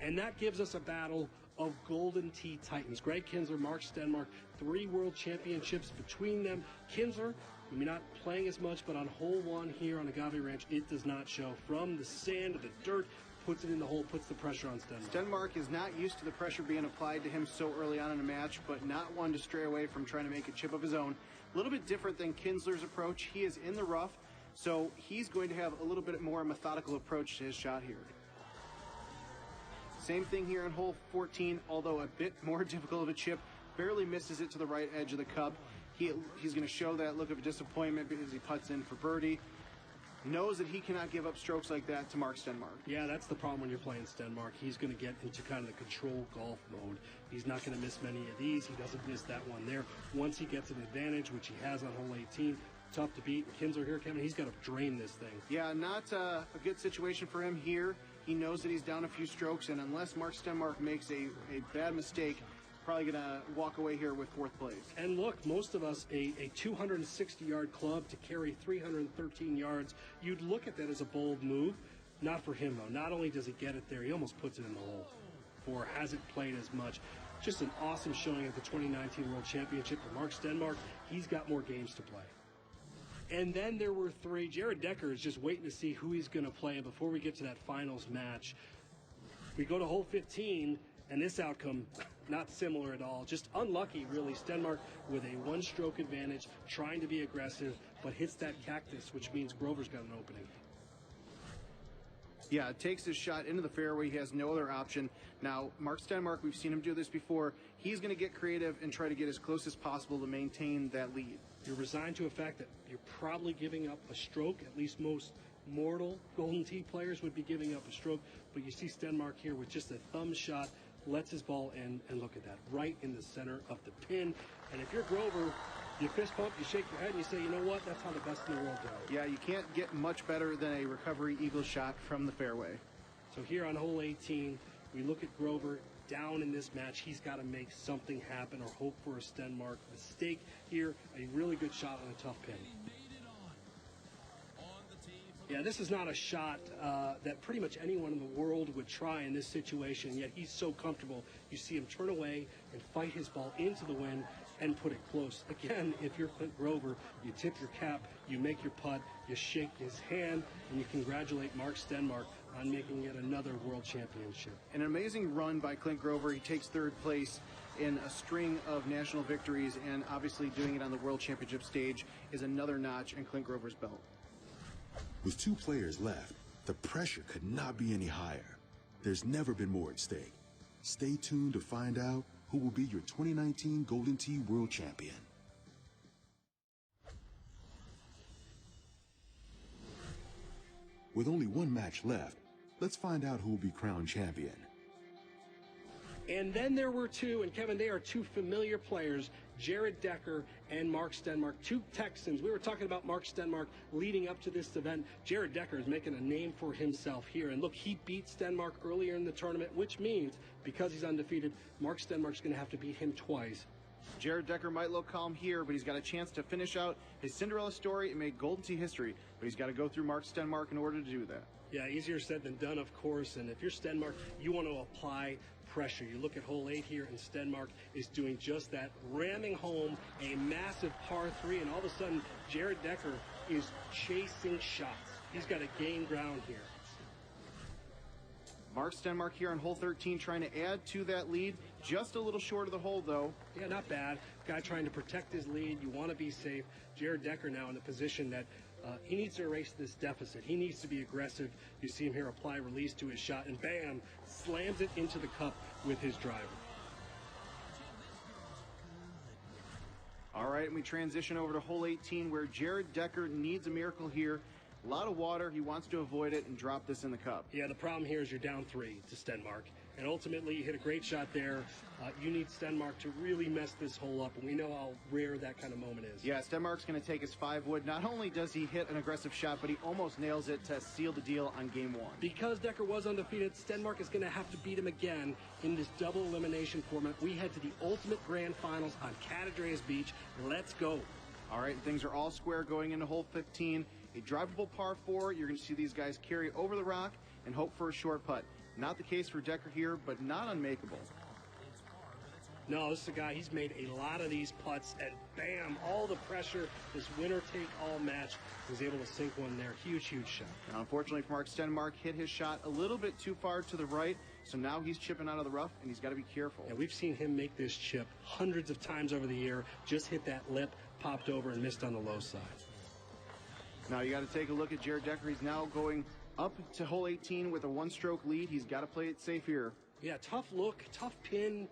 And that gives us a battle of Golden Tee Titans. Greg Kinzer, Mark Stenmark, 3 world championships between them. Kinzer, maybe not playing as much, but on hole 1 here on Agave Ranch, it does not show. From the sand to the dirt, puts it in the hole, puts the pressure on Stenmark. Stenmark is not used to the pressure being applied to him so early on in a match, but not one to stray away from trying to make a chip of his own. A little bit different than Kinzler's approach. He is in the rough, so he's going to have a little bit more methodical approach to his shot here. Same thing here in hole 14, although a bit more difficult of a chip. Barely misses it to the right edge of the cup. He's going to show that look of disappointment because he putts in for birdie. Knows that he cannot give up strokes like that to Mark Stenmark. Yeah, that's the problem when you're playing Stenmark. He's going to get into kind of the control golf mode. He's not going to miss many of these. He doesn't miss that one there. Once he gets an advantage, which he has on hole 18, tough to beat. Kinzer here, Kevin, he's got to drain this thing. Yeah, not a good situation for him here. He knows that he's down a few strokes, and unless Mark Stenmark makes a bad mistake, probably going to walk away here with 4th place. And look, most of us, a 260-yard club to carry 313 yards, you'd look at that as a bold move. Not for him, though. Not only does he get it there, he almost puts it in the hole. Or hasn't played as much. Just an awesome showing at the 2019 World Championship for Mark Stenmark. He's got more games to play. And then there were 3. Jared Decker is just waiting to see who he's going to play. And before we get to that finals match, we go to hole 15, and this outcome, not similar at all. Just unlucky, really. Stenmark with a 1-stroke advantage, trying to be aggressive, but hits that cactus, which means Grover's got an opening. Yeah, takes his shot into the fairway. He has no other option. Now, Mark Stenmark, we've seen him do this before. He's going to get creative and try to get as close as possible to maintain that lead. You're resigned to a fact that you're probably giving up a stroke. At least most mortal Golden Tee players would be giving up a stroke. But you see Stenmark here with just a thumb shot, lets his ball in, and look at that, right in the center of the pin. And if you're Grover, you fist pump, you shake your head, and you say, you know what, that's how the best in the world do it. Yeah, you can't get much better than a recovery eagle shot from the fairway. So here on hole 18, we look at Grover down in this match. He's got to make something happen or hope for a Stenmark mistake here. A really good shot on a tough pin. Yeah, this is not a shot that pretty much anyone in the world would try in this situation, yet he's so comfortable. You see him turn away and fight his ball into the wind and put it close. Again, if you're Clint Grover, you tip your cap, you make your putt, you shake his hand, and you congratulate Mark Stenmark on making yet another world championship. An amazing run by Clint Grover. He takes 3rd place in a string of national victories, and obviously doing it on the world championship stage is another notch in Clint Grover's belt. With 2 players left, The pressure could not be any higher. There's never been more at stake. Stay tuned to find out who will be your 2019 Golden Tee World Champion. With only one match left, let's find out who will be crowned champion. And then there were two, and Kevin, they are two familiar players, Jared Decker and Mark Stenmark, two Texans. We were talking about Mark Stenmark leading up to this event. Jared Decker is making a name for himself here. And look, he beat Stenmark earlier in the tournament, which means, because he's undefeated, Mark Stenmark's going to have to beat him twice. Jared Decker might look calm here, but he's got a chance to finish out his Cinderella story and make Golden Tee history. But he's got to go through Mark Stenmark in order to do that. Yeah, easier said than done, of course. And if you're Stenmark, you want to apply pressure. You look at hole 8 here, and Stenmark is doing just that, ramming home a massive par 3, and all of a sudden, Jared Decker is chasing shots. He's got to gain ground here. Mark Stenmark here on hole 13 trying to add to that lead. Just a little short of the hole, though. Yeah, not bad. Guy trying to protect his lead. You want to be safe. Jared Decker now in the position that he needs to erase this deficit. He needs to be aggressive. You see him here apply release to his shot, and bam, slams it into the cup with his driver. All right, and we transition over to hole 18 where Jared Decker needs a miracle here. A lot of water. He wants to avoid it and drop this in the cup. Yeah, the problem here is you're down 3 to Stenmark. And ultimately, you hit a great shot there. You need Stenmark to really mess this hole up, and we know how rare that kind of moment is. Yeah, Stenmark's going to take his 5 wood. Not only does he hit an aggressive shot, but he almost nails it to seal the deal on game 1. Because Decker was undefeated, Stenmark is going to have to beat him again in this double elimination format. We head to the ultimate grand finals on Cadadreas Beach. Let's go. All right, things are all square going into hole 15. A drivable par 4. You're going to see these guys carry over the rock and hope for a short putt. Not the case for Decker here, but not unmakeable. No, this is a guy, he's made a lot of these putts, and bam, all the pressure, this winner-take-all match, was able to sink one there. Huge, huge shot. Now, unfortunately for Mark Stenmark, hit his shot a little bit too far to the right, so now he's chipping out of the rough, and he's got to be careful. And we've seen him make this chip hundreds of times over the year, just hit that lip, popped over, and missed on the low side. Now you got to take a look at Jared Decker. He's now going up to hole 18 with a 1-stroke lead. He's got to play it safe here. Yeah, tough look, tough pin,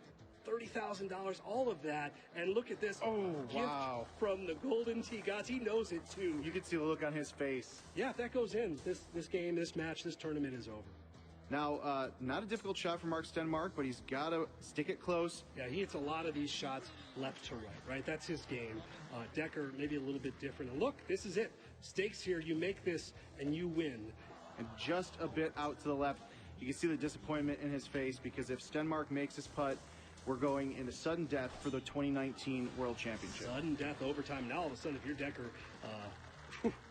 $30,000, all of that. And look at this. Oh, gift wow. From the Golden Tee gods. He knows it, too. You can see the look on his face. Yeah, if that goes in, this game, this match, this tournament is over. Now, not a difficult shot for Mark Stenmark, but he's got to stick it close. Yeah, he hits a lot of these shots left to right? That's his game. Decker, maybe a little bit different. And look, this is it. Stakes here, you make this, and you win. And just a bit out to the left, you can see the disappointment in his face, because if Stenmark makes his putt, we're going into sudden death for the 2019 World Championship. Sudden death, overtime. Now all of a sudden, if you're Decker,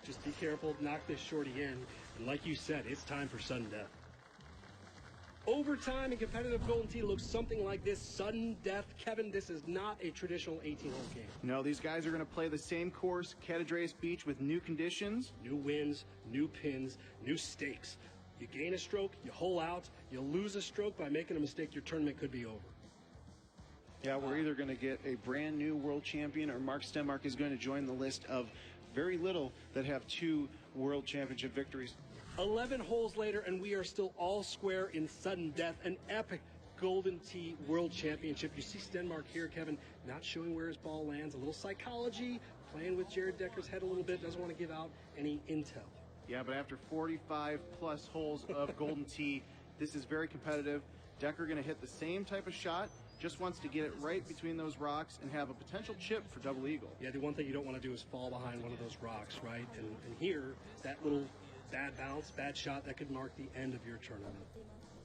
just be careful, knock this shorty in. And like you said, it's time for sudden death. Overtime in competitive Golden Tee looks something like this. Sudden death. Kevin, this is not a traditional 18-hole game. No, these guys are going to play the same course, Cadadreas Beach, with new conditions. New wins, new pins, new stakes. You gain a stroke, you hole out. You lose a stroke by making a mistake, your tournament could be over. Yeah, we're either going to get a brand new world champion, or Mark Stenmark is going to join the list of very little that have 2 world championship victories. 11 holes later, and we are still all square in sudden death. An epic Golden Tee World Championship. You see Stenmark here, Kevin, not showing where his ball lands. A little psychology, playing with Jared Decker's head a little bit. Doesn't want to give out any intel. Yeah, but after 45-plus holes of Golden Tee, this is very competitive. Decker going to hit the same type of shot, just wants to get it right between those rocks and have a potential chip for double eagle. Yeah, the one thing you don't want to do is fall behind one of those rocks, right? And here, that little bad bounce, bad shot, that could mark the end of your tournament.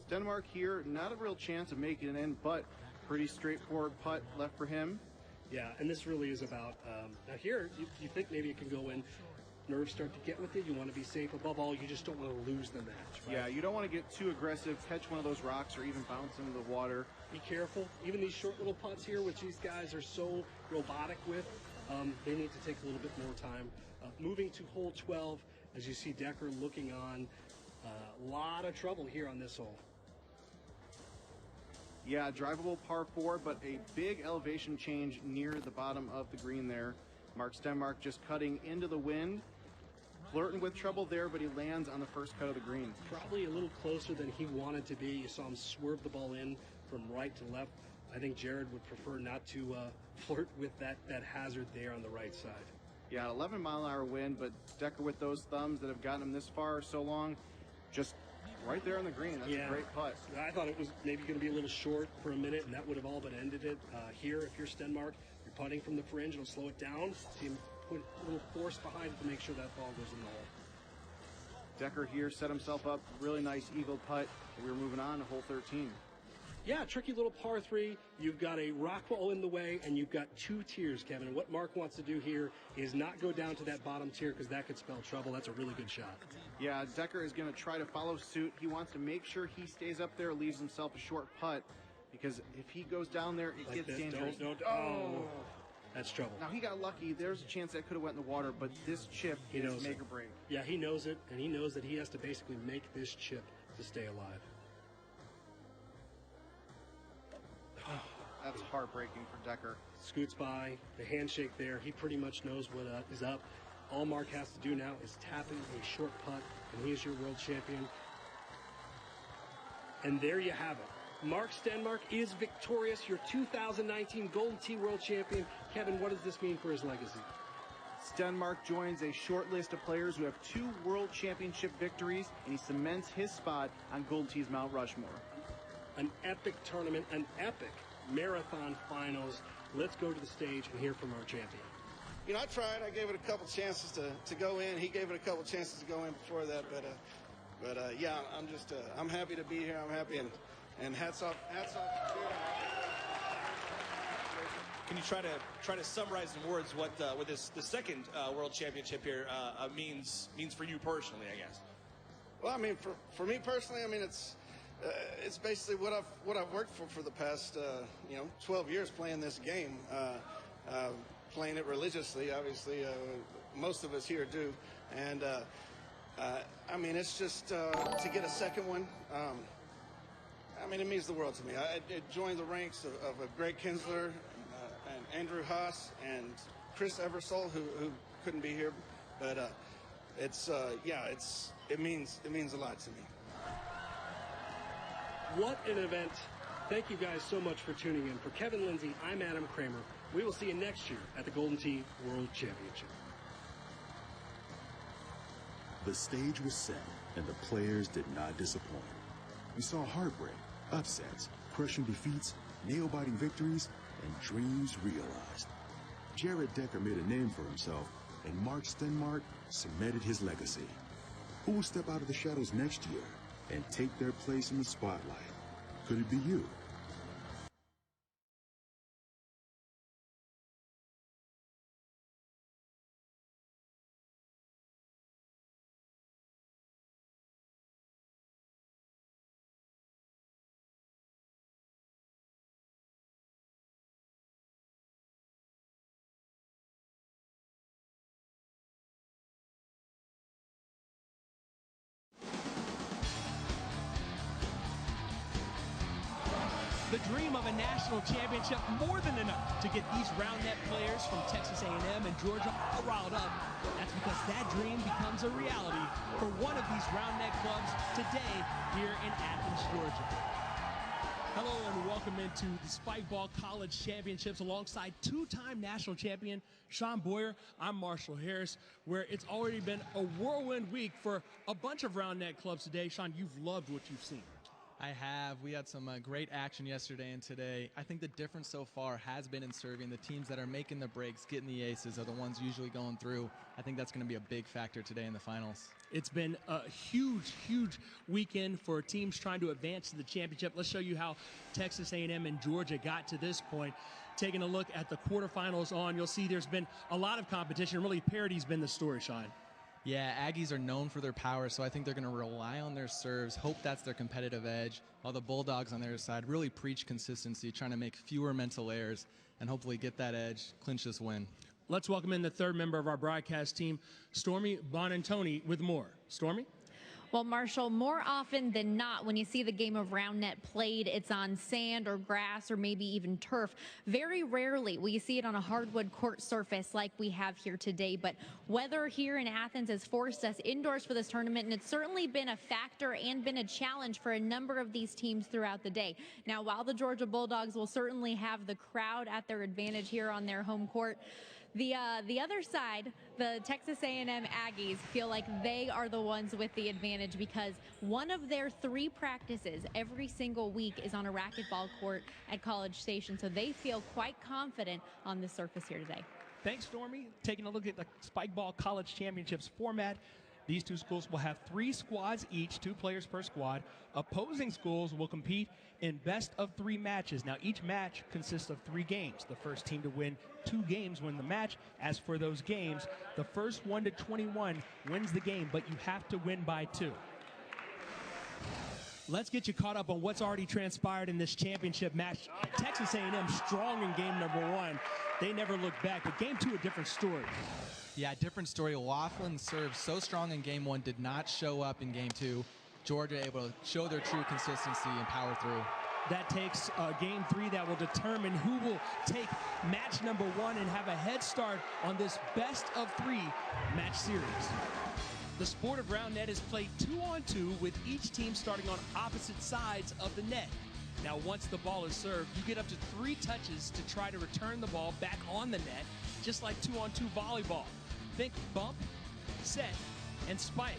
Stenmark here, not a real chance of making it in, but pretty straightforward putt left for him. Yeah, and this really is about, now here, you think maybe it can go in. Nerves start to get with you. You want to be safe. Above all, you just don't want to lose the match, right? Yeah, you don't want to get too aggressive, catch one of those rocks, or even bounce into the water. Be careful. Even these short little putts here, which these guys are so robotic with, they need to take a little bit more time. Moving to hole 12, as you see Decker looking on, a lot of trouble here on this hole. Yeah, drivable par 4, but a big elevation change near the bottom of the green there. Mark Stenmark just cutting into the wind. flirting with trouble there, but he lands on the first cut of the green. Probably a little closer than he wanted to be. You saw him swerve the ball in from right to left. I think Jared would prefer not to flirt with that hazard there on the right side. Yeah, 11-mile-an-hour wind, but Decker with those thumbs that have gotten him this far so long, just right there on the green. That's a great putt. I thought it was maybe going to be a little short for a minute, and that would have all but ended it. Here, if you're Stenmark, you're putting from the fringe, it'll slow it down. See him put a little force behind it to make sure that ball goes in the hole. Decker here set himself up. Really nice eagle putt. We're moving on to hole 13. Yeah, tricky little par 3. You've got a rock wall in the way, and you've got 2 tiers, Kevin. And what Mark wants to do here is not go down to that bottom tier because that could spell trouble. That's a really good shot. Yeah, Decker is going to try to follow suit. He wants to make sure he stays up there, leaves himself a short putt, because if he goes down there, it gets dangerous. Oh, that's trouble. Now, he got lucky. There's a chance that could have went in the water, but this chip is make or break. Yeah, he knows it, and he knows that he has to basically make this chip to stay alive. That's heartbreaking for Decker. Scoots by, the handshake there. He pretty much knows what is up. All Mark has to do now is tap in a short putt, and he is your world champion. And there you have it. Mark Stenmark is victorious, your 2019 Golden Tee World Champion. Kevin, what does this mean for his legacy? Stenmark joins a short list of players who have 2 World Championship victories, and he cements his spot on Golden Tee's Mount Rushmore. An epic tournament, an epic marathon finals. Let's go to the stage and hear from our champion. You know, I tried. I gave it a couple chances to go in. He gave it a couple chances to go in before that, but yeah, I'm happy to be here. I'm happy, and hats off. Can you try to summarize in words what the second World Championship here means for you personally, I guess? Well, I mean, for me personally, I mean, it's basically what I've worked for the past 12 years playing this game, playing it religiously. Obviously, most of us here do, and I mean, it's just to get a second one. I mean, it means the world to me. I joined the ranks of a Greg Kinsler and Andrew Haas and Chris Eversole, who couldn't be here, but it means a lot to me. What an event. Thank you guys so much for tuning in. For Kevin Lindsay, I'm Adam Kramer. We will see you next year at the Golden Tee World Championship. The stage was set, and the players did not disappoint. We saw heartbreak, upsets, crushing defeats, nail-biting victories, and dreams realized. Jared Decker made a name for himself, and Mark Stenmark cemented his legacy. Who will step out of the shadows next year and take their place in the spotlight? Could it be you? The dream of a national championship, more than enough to get these round net players from Texas A&M and Georgia all riled up. That's because that dream becomes a reality for one of these round net clubs today here in Athens, Georgia. Hello and welcome into the Spike Ball College Championships alongside 2-time national champion Sean Boyer. I'm Marshall Harris, where it's already been a whirlwind week for a bunch of round net clubs today. Sean, you've loved what you've seen. I have. We had some great action yesterday and today. I think the difference so far has been in serving. The teams that are making the breaks, getting the aces, are the ones usually going through. I think that's going to be a big factor today in the finals. It's been a huge, huge weekend for teams trying to advance to the championship. Let's show you how Texas A&M and Georgia got to this point. Taking a look at the quarterfinals on, you'll see there's been a lot of competition. Really, parity's been the story, Sean. Yeah, Aggies are known for their power, so I think they're going to rely on their serves, hope that's their competitive edge, while the Bulldogs on their side really preach consistency, trying to make fewer mental errors, and hopefully get that edge, clinch this win. Let's welcome in the third member of our broadcast team, Stormy Bonantoni, with more. Stormy? Well, Marshall, more often than not, when you see the game of round net played, it's on sand or grass or maybe even turf. Very rarely will you see it on a hardwood court surface like we have here today. But weather here in Athens has forced us indoors for this tournament, and it's certainly been a factor and been a challenge for a number of these teams throughout the day. Now, while the Georgia Bulldogs will certainly have the crowd at their advantage here on their home court, the other side, the Texas A&M Aggies, feel like they are the ones with the advantage because one of their 3 practices every single week is on a racquetball court at College Station, so they feel quite confident on the surface here today. Thanks, Stormy. Taking a look at the Spike Ball College Championships format, these 2 schools will have 3 squads each, 2 players per squad. Opposing schools will compete in best of 3 matches. Now, each match consists of 3 games. The first team to win 2 games win the match. As for those games, the first 1 to 21 wins the game, but you have to win by 2. Let's get you caught up on what's already transpired in this championship match. Texas A&M strong in game number 1. They never looked back, but game 2, a different story. Yeah, different story. Laughlin served so strong in game 1, did not show up in game 2. Georgia able to show their true consistency and power through. That takes game 3 that will determine who will take match number 1 and have a head start on this best of 3 match series. The sport of round net is played 2-on-2 with each team starting on opposite sides of the net. Now, once the ball is served, you get up to 3 touches to try to return the ball back on the net, just like 2-on-2 volleyball. Think bump, set, and spike.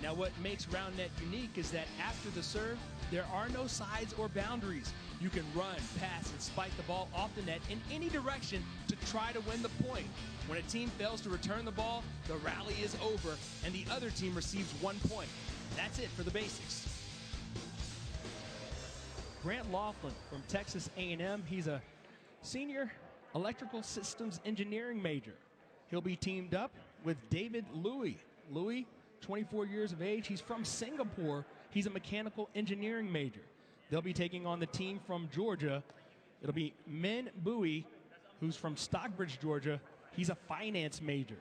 Now, what makes round net unique is that after the serve, there are no sides or boundaries. You can run, pass, and spike the ball off the net in any direction to try to win the point. When a team fails to return the ball, the rally is over, and the other team receives 1 point. That's it for the basics. Grant Laughlin from Texas A&M. He's a senior electrical systems engineering major. He'll be teamed up with David Louie. Louie, 24 years of age. He's from Singapore. He's a mechanical engineering major. They'll be taking on the team from Georgia. It'll be Min Bowie, who's from Stockbridge, Georgia. He's a finance major.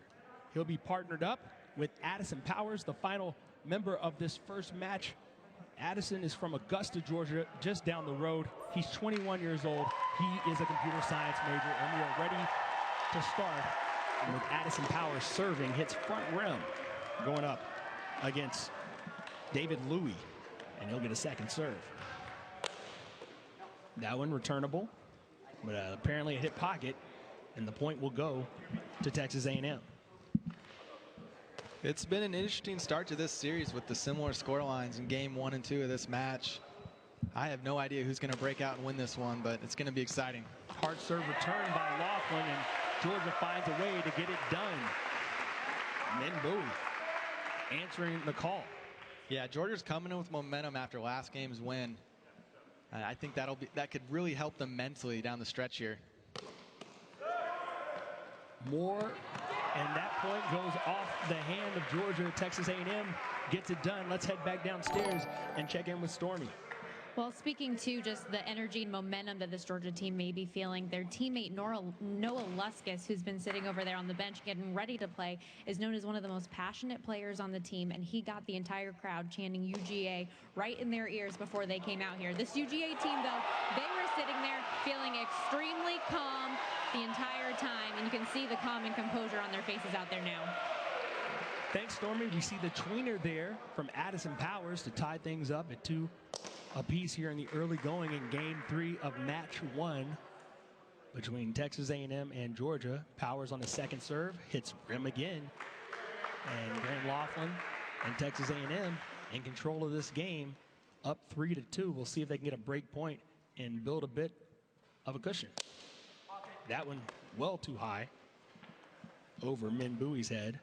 He'll be partnered up with Addison Powers, the final member of this first match. Addison is from Augusta, Georgia, just down the road. He's 21 years old. He is a computer science major, and we are ready to start with Addison Powers serving, hits front rim, going up against David Louie, and he'll get a second serve. That one returnable, but apparently it hit pocket, and the point will go to Texas A&M. It's been an interesting start to this series with the similar score lines in game 1 and 2 of this match. I have no idea who's going to break out and win this one, but it's going to be exciting. Hard serve return by Laughlin, and Georgia finds a way to get it done. Min Bowie answering the call. Yeah, Georgia's coming in with momentum after last game's win. I think that could really help them mentally down the stretch here. More, and that point goes off the hand of Georgia. Texas A&M gets it done. Let's head back downstairs and check in with Stormy. Well, speaking to just the energy and momentum that this Georgia team may be feeling, their teammate Noah Luskus, who's been sitting over there on the bench getting ready to play, is known as one of the most passionate players on the team, and he got the entire crowd chanting UGA right in their ears before they came out here. This UGA team, though, they were sitting there feeling extremely calm the entire time, and you can see the calm and composure on their faces out there now. Thanks, Stormy. We see the tweener there from Addison Powers to tie things up at 2 apiece here in the early going in game 3 of match 1 between Texas A&M and Georgia. Powers on the second serve, hits rim again. And Grant Laughlin and Texas A&M in control of this game, up 3-2. We'll see if they can get a break point and build a bit of a cushion. That one well too high over Min Bowie's head.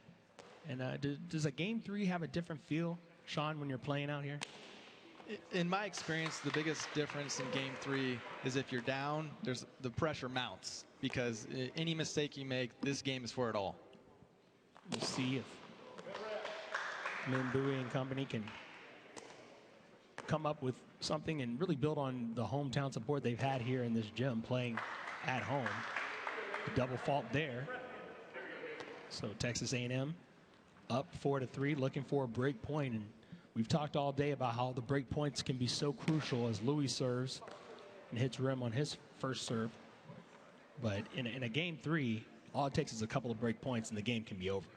And does a game 3 have a different feel, Sean, when you're playing out here? In my experience, the biggest difference in game 3 is if you're down, the pressure mounts, because any mistake you make, this game is for it all. We'll see if Min Bowie and company can come up with something and really build on the hometown support they've had here in this gym playing at home. Double fault there. So Texas A&M up 4-3, looking for a break point, and We've talked all day about how the break points can be so crucial as Louis serves and hits rim on his first serve. But in a game 3, all it takes is a couple of break points and the game can be over.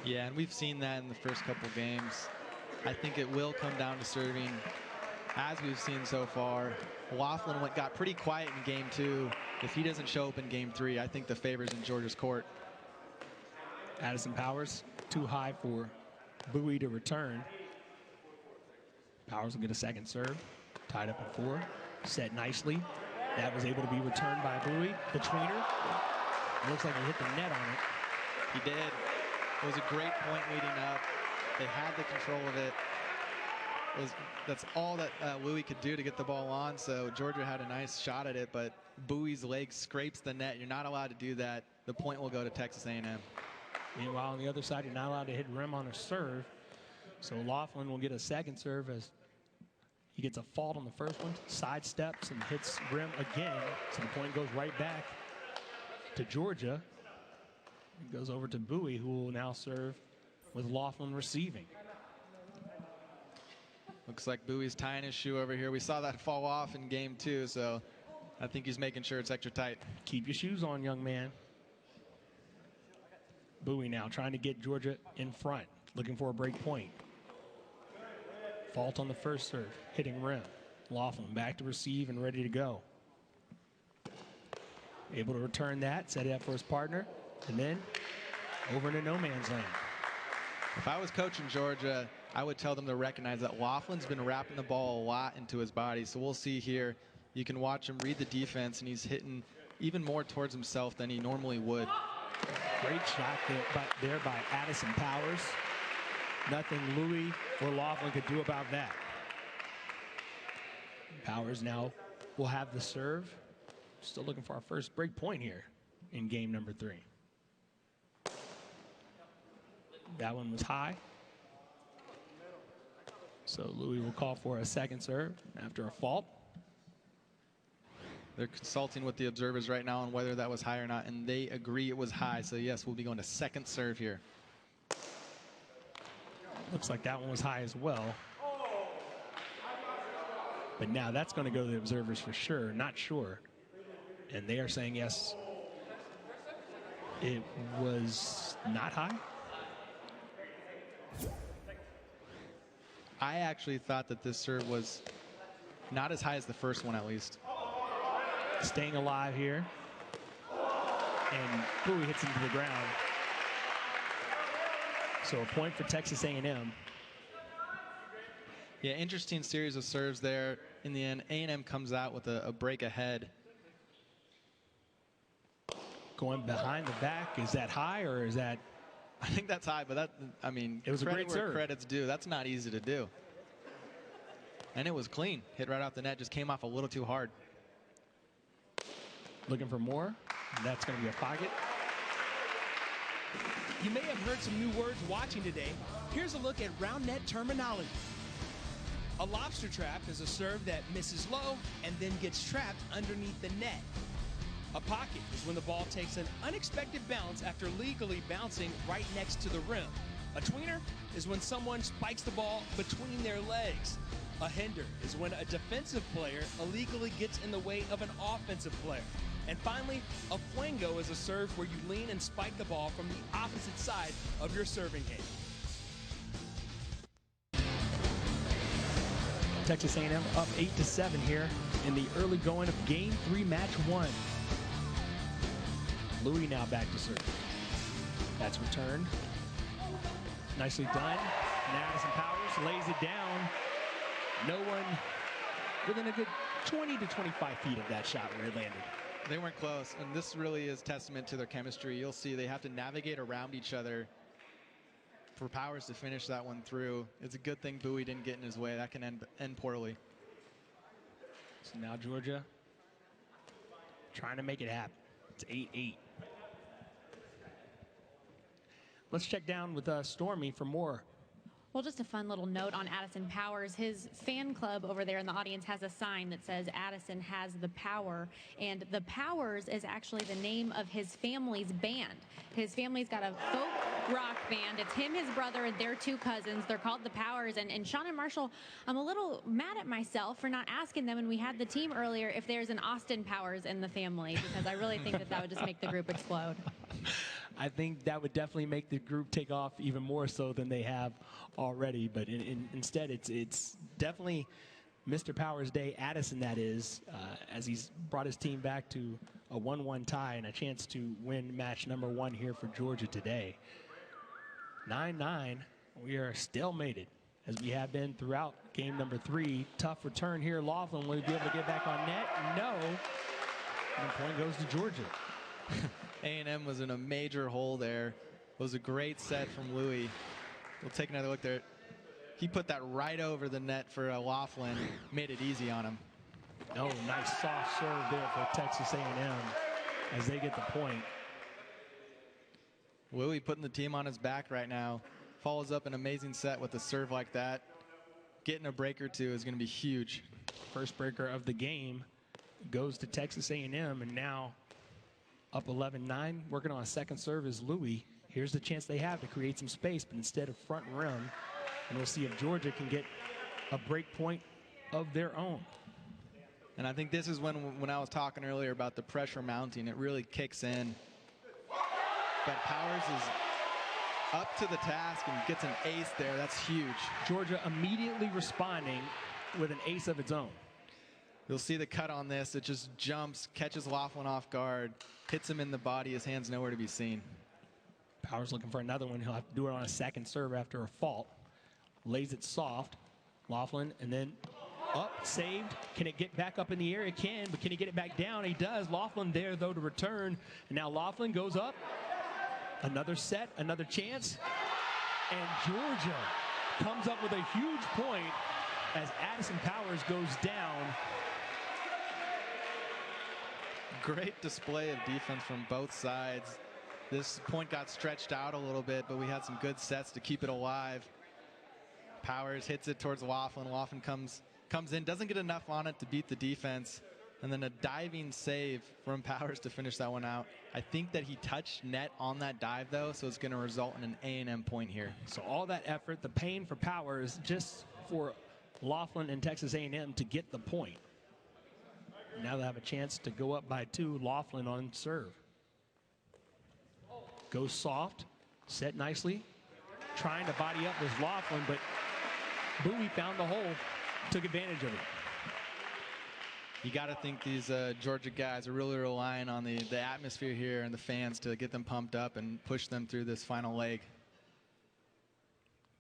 Yeah, and we've seen that in the first couple games. I think it will come down to serving, as we've seen so far. Laughlin got pretty quiet in game 2. If he doesn't show up in game 3, I think the favor's in Georgia's court. Addison Powers, too high for Bowie to return. Powers will get a second serve. Tied up at 4. Set nicely. That was able to be returned by Bowie. The tweener. It looks like he hit the net on it. He did. It was a great point leading up. They had the control of it. That's all that Louis could do to get the ball on, so Georgia had a nice shot at it, but Bowie's leg scrapes the net. You're not allowed to do that. The point will go to Texas A&M. Meanwhile, on the other side, you're not allowed to hit rim on a serve, so Laughlin will get a second serve as he gets a fault on the first one, sidesteps and hits rim again, so the point goes right back to Georgia. It goes over to Bowie, who will now serve with Laughlin receiving. Looks like Bowie's tying his shoe over here. We saw that fall off in game 2, so I think he's making sure it's extra tight. Keep your shoes on, young man. Bowie now trying to get Georgia in front, looking for a break point. Fault on the first serve, hitting rim. Laughlin back to receive and ready to go. Able to return that, set it up for his partner, and then over into no man's land. If I was coaching Georgia, I would tell them to recognize that Laughlin's been wrapping the ball a lot into his body. So we'll see here. You can watch him read the defense, and he's hitting even more towards himself than he normally would. Great shot there by Addison Powers. Nothing Louis or Laughlin could do about that. Powers now will have the serve. Still looking for our first break point here in game number 3. That one was high. So Louis will call for a second serve after a fault. They're consulting with the observers right now on whether that was high or not, and they agree it was high. So yes, we'll be going to second serve here. Looks like that one was high as well. But now that's going to go to the observers for sure, not sure. And they are saying yes, it was not high. I actually thought that this serve was not as high as the first one, at least. Staying alive here. And Bowie hits into the ground. So a point for Texas A&M. Yeah, interesting series of serves there. In the end, A&M comes out with a break ahead. Going behind the back, is that high or is that? I think that's high, but that, I mean, it was a great serve. Credit's due. That's not easy to do. And it was clean. Hit right off the net, just came off a little too hard. Looking for more. That's going to be a pocket. You may have heard some new words watching today. Here's a look at round net terminology. A lobster trap is a serve that misses low and then gets trapped underneath the net. A pocket is when the ball takes an unexpected bounce after legally bouncing right next to the rim. A tweener is when someone spikes the ball between their legs. A hinder is when a defensive player illegally gets in the way of an offensive player. And finally, a flango is a serve where you lean and spike the ball from the opposite side of your serving hand. Texas A&M up 8-7 here in the early going of game 3, match 1. Louis now back to serve. That's returned. Nicely done. And Addison Powers lays it down. No one within a good 20 to 25 feet of that shot where it landed. They weren't close, and this really is testament to their chemistry. You'll see they have to navigate around each other for Powers to finish that one through. It's a good thing Bowie didn't get in his way. That can end poorly. So now Georgia trying to make it happen. It's 8-8. Let's check down with Stormy for more Well, just a fun little note on Addison Powers. His fan club over there in the audience has a sign that says Addison has the power, and the Powers is actually the name of his family's band. His family's got a folk rock band. It's him, his brother, and their 2 cousins. They're called the Powers. And Sean and Marshall, I'm a little mad at myself for not asking them when we had the team earlier if there's an Austin Powers in the family, because I really think that would just make the group explode. I think that would definitely make the group take off even more so than they have already. But instead, it's definitely Mr. Powers Day, Addison that is, as he's brought his team back to a 1-1 tie and a chance to win match number 1 here for Georgia today. 9-9, we are stalemated as we have been throughout game number 3. Tough return here. Laughlin, will he be able to get back on net? No. And the point goes to Georgia. A&M was in a major hole there. It was a great set from Louis. We'll take another look there. He put that right over the net for Laughlin, made it easy on him. Oh, nice soft serve there for Texas A&M as they get the point. Louis putting the team on his back right now. Follows up an amazing set with a serve like that. Getting a break or 2 is going to be huge. First breaker of the game goes to Texas A&M, and now up 11-9, working on a second serve is Louis. Here's the chance they have to create some space, but instead of front rim, and we'll see if Georgia can get a break point of their own. And I think this is when I was talking earlier about the pressure mounting, it really kicks in. But Powers is up to the task and gets an ace there. That's huge. Georgia immediately responding with an ace of its own. You'll see the cut on this. It just jumps, catches Laughlin off guard, hits him in the body. His hand's nowhere to be seen. Powers looking for another one. He'll have to do it on a second serve after a fault. Lays it soft. Laughlin, and then up, saved. Can it get back up in the air? It can, but can he get it back down? He does. Laughlin there, though, to return. And now Laughlin goes up. Another set, another chance. And Georgia comes up with a huge point as Addison Powers goes down. Great display of defense from both sides. This point got stretched out a little bit, but we had some good sets to keep it alive. Powers hits it towards Laughlin. Laughlin comes in, doesn't get enough on it to beat the defense. And then a diving save from Powers to finish that one out. I think that he touched net on that dive, though, so it's going to result in an A&M point here. So all that effort, the pain for Powers, just for Laughlin and Texas A&M to get the point. Now they have a chance to go up by 2. Laughlin on serve. Goes soft, set nicely. Trying to body up was Laughlin, but Bowie found the hole, took advantage of it. You got to think these Georgia guys are really relying on the atmosphere here and the fans to get them pumped up and push them through this final leg.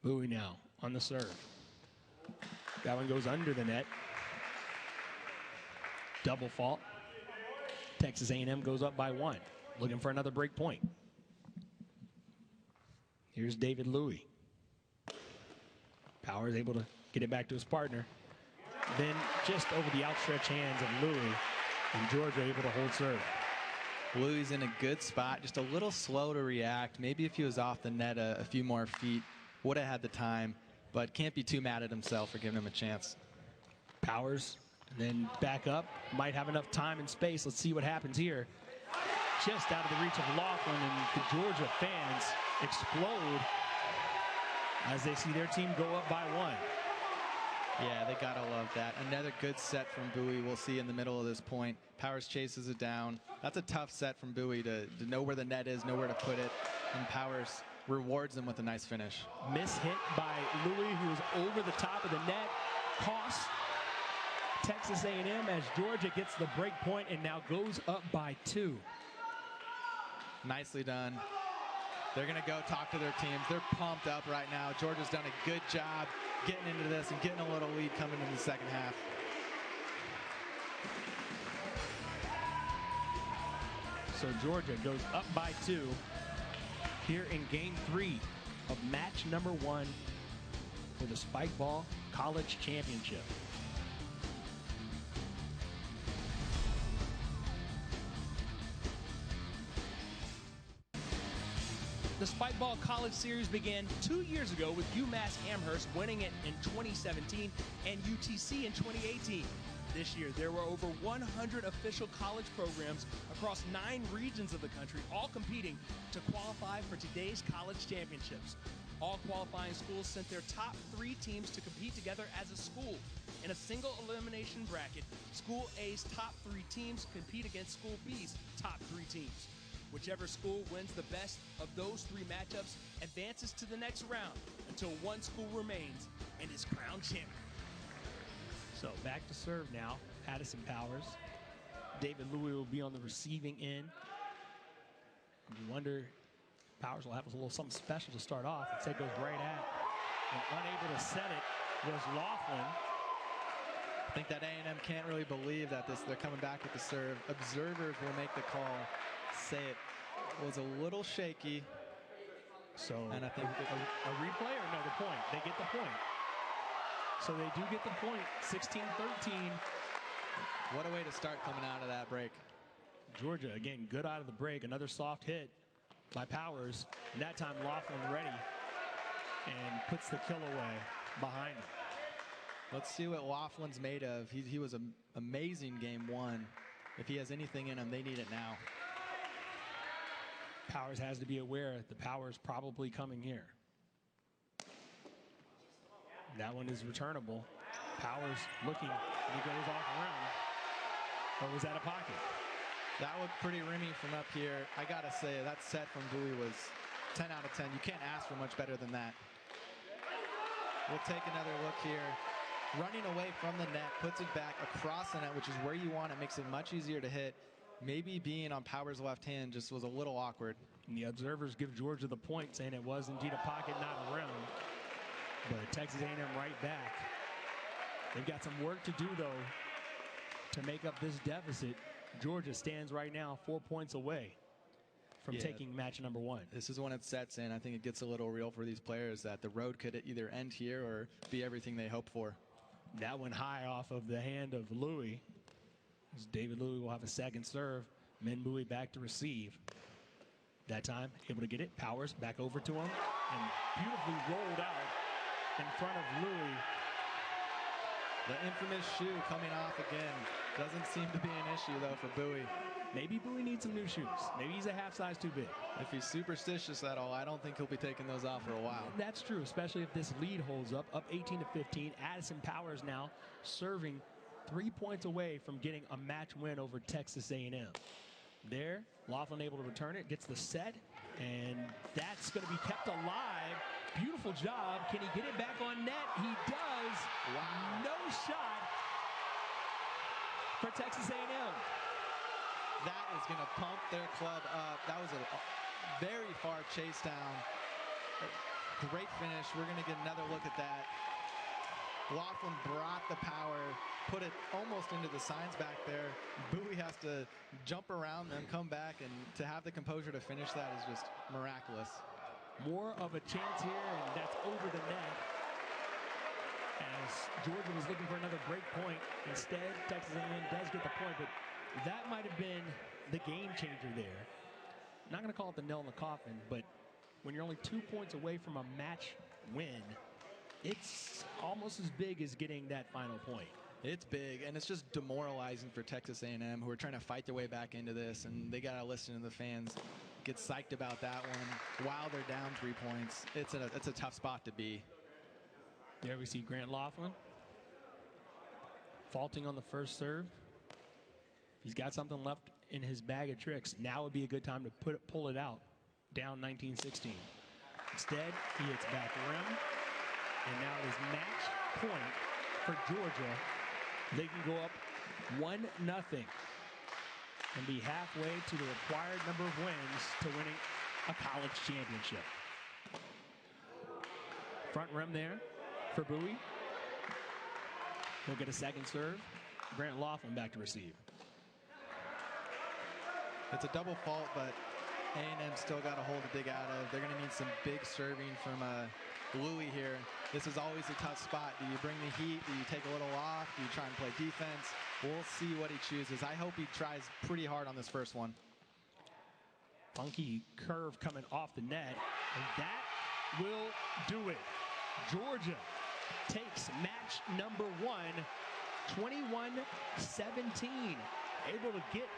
Bowie now on the serve. That one goes under the net. Double fault. Texas A&M goes up by 1. Looking for another break point. Here's David Louis. Powers able to get it back to his partner. Then just over the outstretched hands of Louis, and Georgia able to hold serve. Louis in a good spot, just a little slow to react. Maybe if he was off the net a few more feet, would have had the time, but can't be too mad at himself for giving him a chance. Powers, then back up, might have enough time and space. Let's see what happens here. Just out of the reach of Laughlin, and the Georgia fans explode as they see their team go up by 1. Yeah, they gotta love that. Another good set from Bowie we'll see in the middle of this point. Powers chases it down. That's a tough set from Bowie to know where the net is, know where to put it, and Powers rewards them with a nice finish. Miss hit by Louis, who was over the top of the net. Costs Texas A&M as Georgia gets the break point and now goes up by 2. Nicely done. They're going to go talk to their teams. They're pumped up right now. Georgia's done a good job getting into this and getting a little lead coming into the second half. So Georgia goes up by 2 here in game 3 of match number 1 for the Spike Ball College Championship. The Spikeball College Series began 2 years ago with UMass Amherst winning it in 2017 and UTC in 2018. This year, there were over 100 official college programs across 9 regions of the country, all competing to qualify for today's college championships. All qualifying schools sent their top 3 teams to compete together as a school. In a single elimination bracket, School A's top 3 teams compete against School B's top 3 teams. Whichever school wins the best of those 3 matchups advances to the next round until one school remains and is crowned champion. So back to serve now, Addison Powers. David Louis will be on the receiving end. You wonder, Powers will have a little something special to start off. Instead goes right at, and unable to set it was Laughlin. I think that A&M can't really believe that they're coming back with the serve. Observers will make the call. Say it was a little shaky. So, and I think a replay or no, the point. They get the point. So they do get the point, 16-13. What a way to start coming out of that break. Georgia, again, good out of the break. Another soft hit by Powers. And that time, Laughlin ready and puts the kill away behind him. Let's see what Laughlin's made of. He was amazing game 1. If he has anything in him, they need it now. Powers has to be aware the power is probably coming here. That one is returnable. Powers looking, and he goes off around. Or was that a pocket? That looked pretty rimmy from up here. I gotta say, that set from Bowie was 10 out of 10. You can't ask for much better than that. We'll take another look here. Running away from the net, puts it back across the net, which is where you want it, makes it much easier to hit. Maybe being on Powers' left hand just was a little awkward. And the observers give Georgia the point, saying it was indeed a pocket, not a rim. But Texas A&M right back. They've got some work to do, though, to make up this deficit. Georgia stands right now 4 points away from taking match number 1. This is when it sets in. I think it gets a little real for these players that the road could either end here or be everything they hope for. That one high off of the hand of Louis. As David Louis will have a second serve. Min Bowie back to receive. That time, able to get it. Powers back over to him. And beautifully rolled out in front of Louis. The infamous shoe coming off again. Doesn't seem to be an issue, though, for Bowie. Maybe Bowie needs some new shoes. Maybe he's a half size too big. If he's superstitious at all, I don't think he'll be taking those off for a while. That's true, especially if this lead holds up 18-15. Addison Powers now serving 3 points away from getting a match win over Texas A&M. There, Laughlin able to return it, gets the set, and that's going to be kept alive. Beautiful job. Can he get it back on net? He does. Wow. No shot for Texas A&M. That is going to pump their club up. That was a very far chase down. Great finish. We're going to get another look at that. Laughlin brought the power, put it almost into the signs back there. Bowie has to jump around them, come back, and to have the composure to finish that is just miraculous. More of a chance here, and that's over the net. As Georgia was looking for another break point. Instead, Texas A&M does get the point, but that might have been the game changer there. I'm not going to call it the nail in the coffin, but when you're only 2 points away from a match win, it's almost as big as getting that final point. It's big, and it's just demoralizing for Texas A&M, who are trying to fight their way back into this, and they got to listen to the fans get psyched about that one while they're down 3 points. It's a tough spot to be. There we see Grant Laughlin faulting on the first serve. He's got something left in his bag of tricks. Now would be a good time to pull it out. Down 19-16. Instead, he hits back rim. And now it is match point for Georgia. They can go up 1-0 and be halfway to the required number of wins to winning a college championship. Front rim there for Bowie. He'll get a second serve. Grant Laughlin back to receive. It's a double fault, but A&M still got a hole to dig out of. They're going to need some big serving from Louis here. This is always a tough spot. Do you bring the heat? Do you take a little off? Do you try and play defense? We'll see what he chooses. I hope he tries pretty hard on this first one. Funky curve coming off the net, and that will do it. Georgia takes match number 1, 21-17. Able to get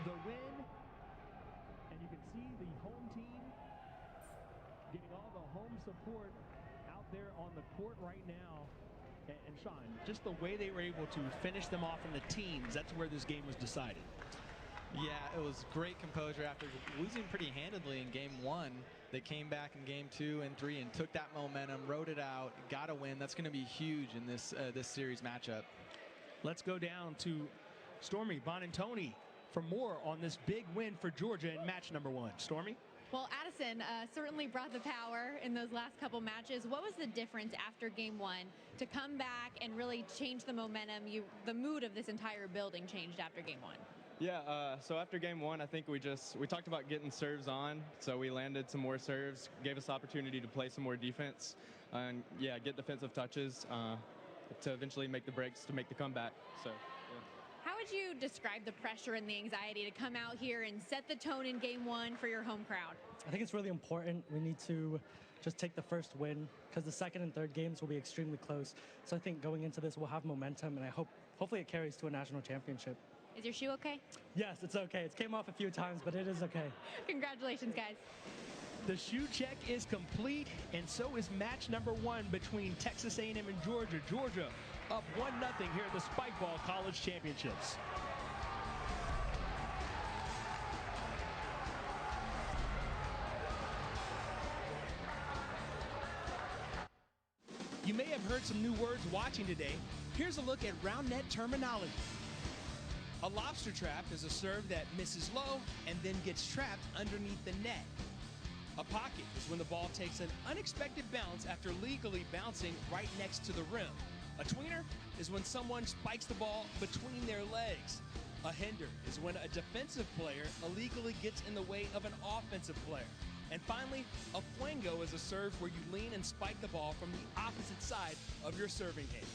the win, and you can see the home team getting all the home support out there on the court right now. And Sean, just the way they were able to finish them off in the teams, that's where this game was decided. Yeah, it was great composure after losing pretty handedly in game 1. They came back in game 2 and 3 and took that momentum, rode it out, got a win. That's going to be huge in this series matchup. Let's go down to Stormy Bonantoni for more on this big win for Georgia in match number 1. Stormy? Well, Addison certainly brought the power in those last couple matches. What was the difference after game 1 to come back and really change the momentum? The mood of this entire building changed after game 1. Yeah, so after game 1, I think we talked about getting serves on, so we landed some more serves, gave us opportunity to play some more defense, and yeah, get defensive touches to eventually make the breaks to make the comeback. So. Yeah. How would you describe the pressure and the anxiety to come out here and set the tone in game 1 for your home crowd? I think it's really important. We need to just take the first win because the second and third games will be extremely close. So I think going into this, we'll have momentum, and hopefully it carries to a national championship. Is your shoe okay? Yes, it's okay. It came off a few times, but it is okay. Congratulations, guys. The shoe check is complete, and so is match number 1 between Texas A&M and Georgia. Georgia up 1-0 here at the Spikeball College Championships. You may have heard some new words watching today. Here's a look at round net terminology. A lobster trap is a serve that misses low and then gets trapped underneath the net. A pocket is when the ball takes an unexpected bounce after legally bouncing right next to the rim. A tweener is when someone spikes the ball between their legs. A hinder is when a defensive player illegally gets in the way of an offensive player. And finally, a fuego is a serve where you lean and spike the ball from the opposite side of your serving hand.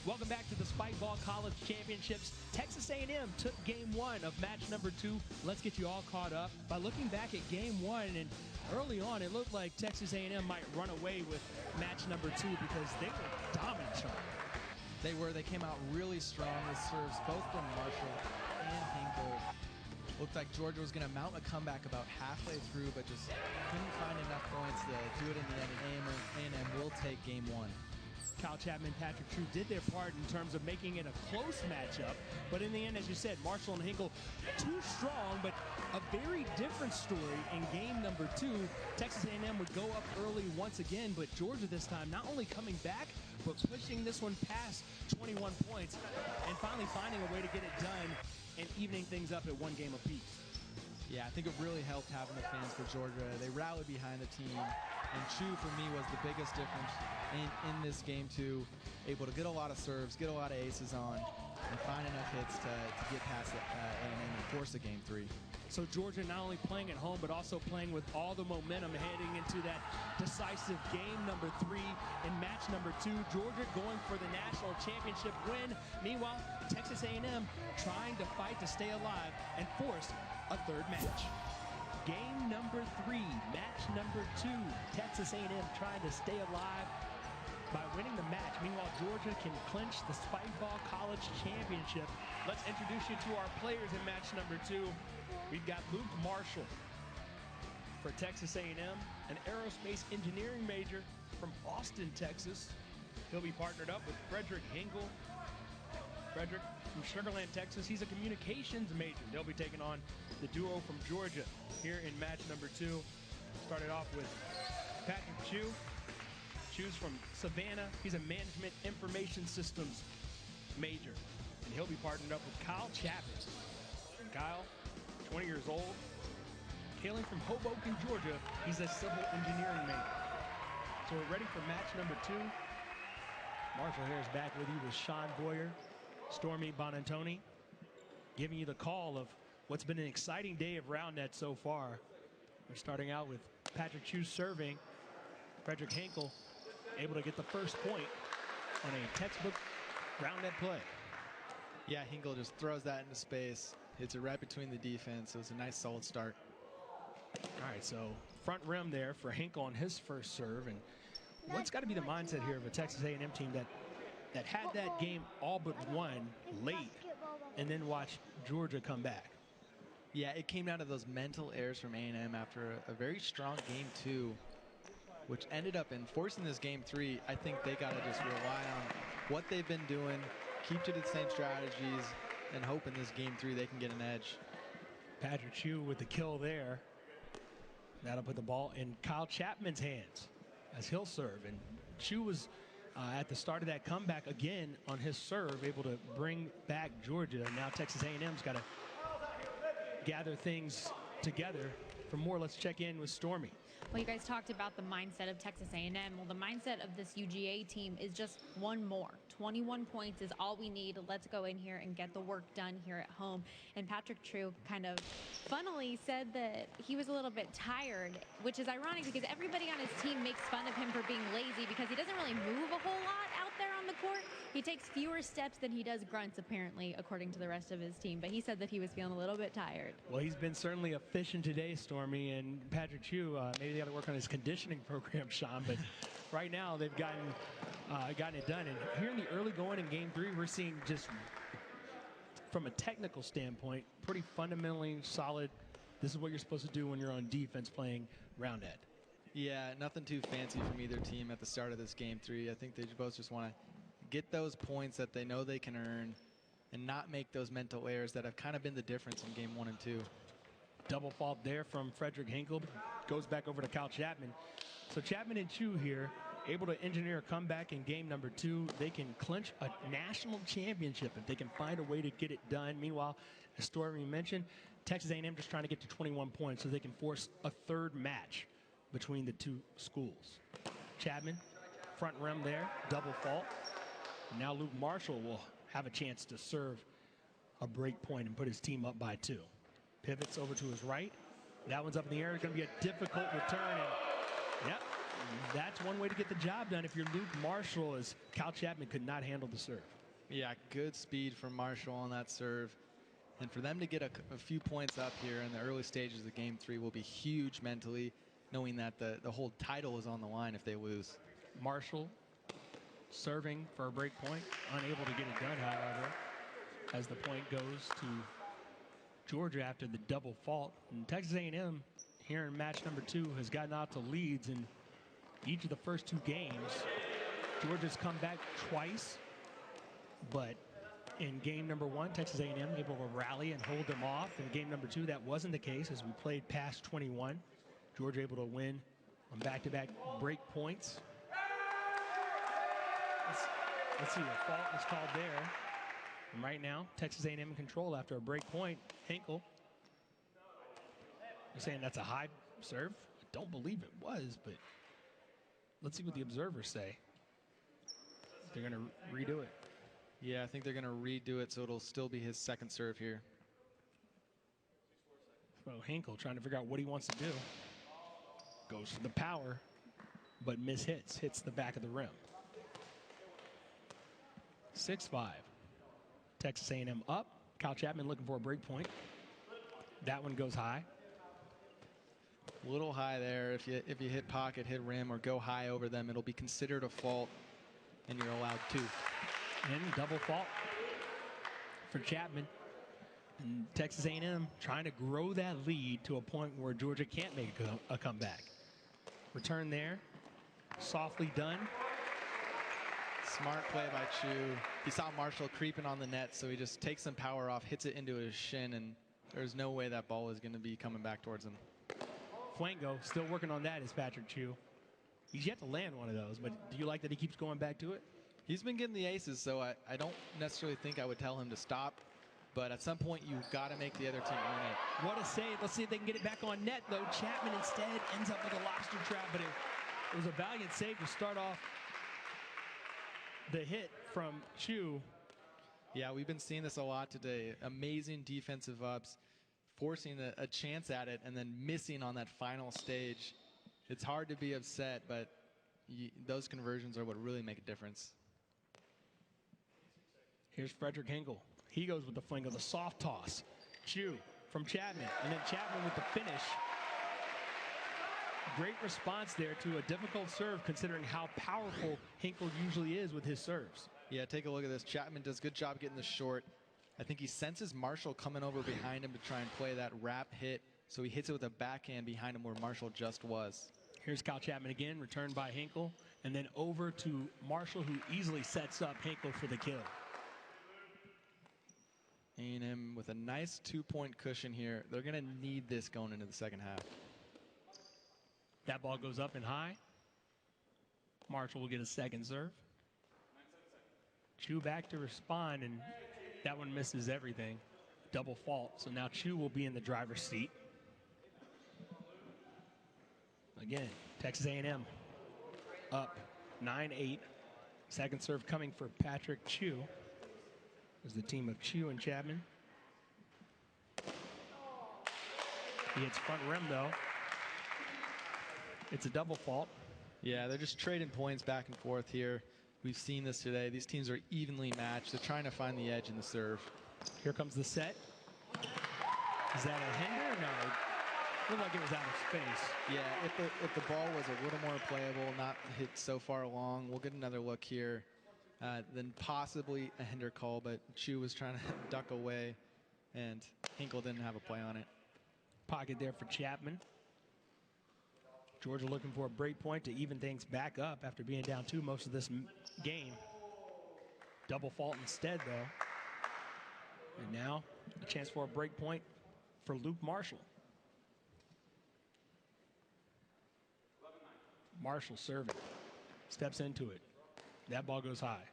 Welcome back to the Spikeball College Championships. Texas A&M took game 1 of match number 2. Let's get you all caught up by looking back at game 1. And early on, it looked like Texas A&M might run away with match number 2 because they were dominant, Sean. They were. They came out really strong with serves both from Marshall and Hinkle. Looked like Georgia was going to mount a comeback about halfway through, but just couldn't find enough points to do it in the end. And A&M will take game 1. Kyle Chapman, Patrick True did their part in terms of making it a close matchup. But in the end, as you said, Marshall and Hinkle too strong, but a very different story in game number 2. Texas A&M would go up early once again, but Georgia this time not only coming back, but pushing this one past 21 points and finally finding a way to get it done and evening things up at 1 game apiece. Yeah, I think it really helped having the fans for Georgia. They rallied behind the team. And Chu, for me, was the biggest difference in this game, too. Able to get a lot of serves, get a lot of aces on, and find enough hits to get past A&M and force a game 3. So Georgia not only playing at home, but also playing with all the momentum heading into that decisive game number 3 in match number 2. Georgia going for the national championship win. Meanwhile, Texas A&M trying to fight to stay alive and force a 3rd match. Game number 3, match number 2. Texas A&M trying to stay alive by winning the match. Meanwhile, Georgia can clinch the Spikeball College Championship. Let's introduce you to our players in match number 2. We've got Luke Marshall for Texas A&M, an aerospace engineering major from Austin, Texas. He'll be partnered up with Frederick Hinkle. Frederick from Sugar Land, Texas. He's a communications major. They'll be taking on the duo from Georgia here in match number 2. Started off with Patrick Chu. Chu's from Savannah. He's a management information systems major. And he'll be partnered up with Kyle Chapman. And Kyle, 20 years old, hailing from Hoboken, Georgia. He's a civil engineering major. So we're ready for match number 2. Marshall here is back with you with Sean Boyer, Stormy Bonantoni, giving you the call of what's been an exciting day of round net so far. We're starting out with Patrick Chu serving. Frederick Hinkle able to get the first point on a textbook round net play. Yeah, Hinkle just throws that into space. Hits it right between the defense. So it's a nice solid start. All right, so front rim there for Hinkle on his first serve. And what's got to be the mindset here of a Texas A&M team that had that game all but won late and then watch Georgia come back? Yeah, it came down to those mental errors from A&M after a very strong game 2, which ended up in forcing this game 3. I think they got to just rely on what they've been doing, keep to the same strategies, and hope in this game 3 they can get an edge. Patrick Chu with the kill there. That'll put the ball in Kyle Chapman's hands as he'll serve. And Chu was at the start of that comeback again on his serve, able to bring back Georgia. Now Texas A&M's got to gather things together. For more, let's check in with Stormy. Well, you guys talked about the mindset of Texas A&M. Well, the mindset of this UGA team is just one more. 21 points is all we need. Let's go in here and get the work done here at home. And Patrick True kind of funnily said that he was a little bit tired, which is ironic because everybody on his team makes fun of him for being lazy because he doesn't really move a whole lot out there on the court. He takes fewer steps than he does grunts, apparently, according to the rest of his team. But he said that he was feeling a little bit tired. Well, he's been certainly efficient today, Stormy, and Patrick Chu, maybe they got to work on his conditioning program, Sean, but right now they've gotten it done. And here in the early going in game 3, we're seeing just from a technical standpoint, pretty fundamentally solid. This is what you're supposed to do when you're on defense playing roundhead. Yeah, nothing too fancy from either team at the start of this game 3. I think they both just want to get those points that they know they can earn and not make those mental errors that have kind of been the difference in game 1 and 2. Double fault there from Frederick Hinkle. Goes back over to Kyle Chapman. So Chapman and Chu here able to engineer a comeback in game number 2. They can clinch a national championship if they can find a way to get it done. Meanwhile, as Stormy mentioned, Texas A&M just trying to get to 21 points so they can force a third match between the two schools. Chapman, front rim there, double fault. And now Luke Marshall will have a chance to serve a break point and put his team up by 2. Pivots over to his right. That one's up in the air. It's going to be a difficult return. And yep, that's one way to get the job done if you're Luke Marshall, as Kyle Chapman could not handle the serve. Yeah, good speed from Marshall on that serve. And for them to get a few points up here in the early stages of game 3 will be huge mentally, knowing that the whole title is on the line if they lose. Marshall serving for a break point, unable to get it done, however, as the point goes to Georgia after the double fault. And Texas A&M here in match number 2 has gotten out to leads in each of the first 2 games. Georgia's come back twice, but in game number 1, Texas A&M able to rally and hold them off. In game number 2, that wasn't the case as we played past 21. Georgia able to win on back-to-back break points. Let's see, a fault was called there. And right now, Texas A&M in control after a break point. Hinkle. You're saying that's a high serve? I don't believe it was, but let's see what the observers say. They're going to redo it. Yeah, I think they're going to redo it, so it'll still be his second serve here. So Hinkle trying to figure out what he wants to do. Goes for the power, but hits the back of the rim. 6-5. Texas A&M up. Kyle Chapman looking for a break point. That one goes high. A little high there. If you hit pocket, hit rim, or go high over them, it'll be considered a fault, and you're allowed 2. And double fault for Chapman. And Texas A&M trying to grow that lead to a point where Georgia can't make a comeback. Return there. Softly done. Smart play by Chu. He saw Marshall creeping on the net, so he just takes some power off, hits it into his shin, and there's no way that ball is going to be coming back towards him. Flango still working on that is Patrick Chu. He's yet to land one of those, but do you like that he keeps going back to it? He's been getting the aces, so I don't necessarily think I would tell him to stop. But at some point, you've got to make the other team earn it. What a save. Let's see if they can get it back on net, though. Chapman instead ends up with a lobster trap, but it was a valiant save to start off the hit from Chu. Yeah, we've been seeing this a lot today. Amazing defensive ups, forcing a chance at it, and then missing on that final stage. It's hard to be upset, but those conversions are what really make a difference. Here's Frederick Hinkle. He goes with the flango, the soft toss. Chu from Chapman, and then Chapman with the finish. Great response there to a difficult serve considering how powerful Hinkle usually is with his serves. Yeah, take a look at this. Chapman does a good job getting the short. I think he senses Marshall coming over behind him to try and play that wrap hit, so he hits it with a backhand behind him where Marshall just was. Here's Kyle Chapman again, returned by Hinkle, and then over to Marshall, who easily sets up Hinkle for the kill. A&M with a nice 2-point cushion here. They're going to need this going into the second half. That ball goes up and high. Marshall will get a second serve. Chu back to respond, and that one misses everything. Double fault, so now Chu will be in the driver's seat. Again, Texas A&M up 9-8. Second serve coming for Patrick Chu. Is the team of Chu and Chapman. He hits front rim, though. It's a double fault. Yeah, they're just trading points back and forth here. We've seen this today. These teams are evenly matched. They're trying to find the edge in the serve. Here comes the set. Is that a hinder? No. Looked like it was out of space. Yeah, if the ball was a little more playable, not hit so far along, we'll get another look here. Then possibly a hinder call, but Chu was trying to duck away, and Hinkle didn't have a play on it. Pocket there for Chapman. Georgia looking for a break point to even things back up after being down 2 most of this game. Double fault instead, though. And now a chance for a break point for Luke Marshall. Marshall serving. Steps into it. That ball goes high.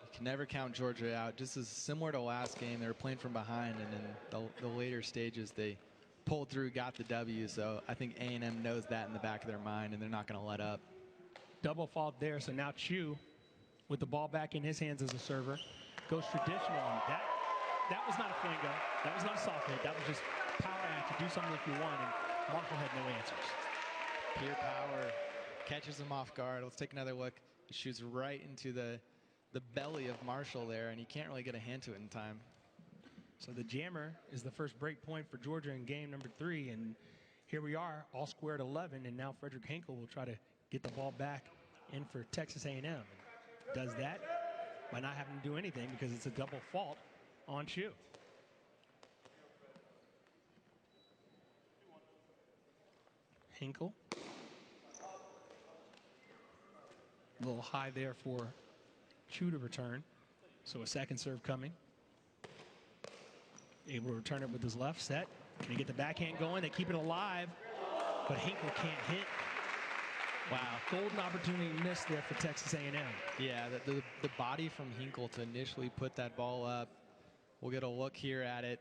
You can never count Georgia out. Just as similar to last game, they were playing from behind, and in the later stages, they pulled through, got the W. So I think A&M knows that in the back of their mind, and they're not going to let up. Double fault there, so now Chu, with the ball back in his hands as a server, goes traditional. And that was not a flango. That was not a soft hit. That was just power action. Do something if you want, and Marshall had no answers. Pure power catches him off guard. Let's take another look. He shoots right into the belly of Marshall there, and he can't really get a hand to it in time. So the jammer is the first break point for Georgia in game number 3, and here we are, all squared 11, and now Frederick Hinkle will try to get the ball back in for Texas A&M. Does that by not having to do anything because it's a double fault on Chu. Hinkle. A little high there for Chu to return. So a second serve coming. Able to return it with his left set. Can he get the backhand going? They keep it alive, but Hinkle can't hit. Wow, golden opportunity missed there for Texas A&M. Yeah, the body from Hinkle to initially put that ball up. We'll get a look here at it.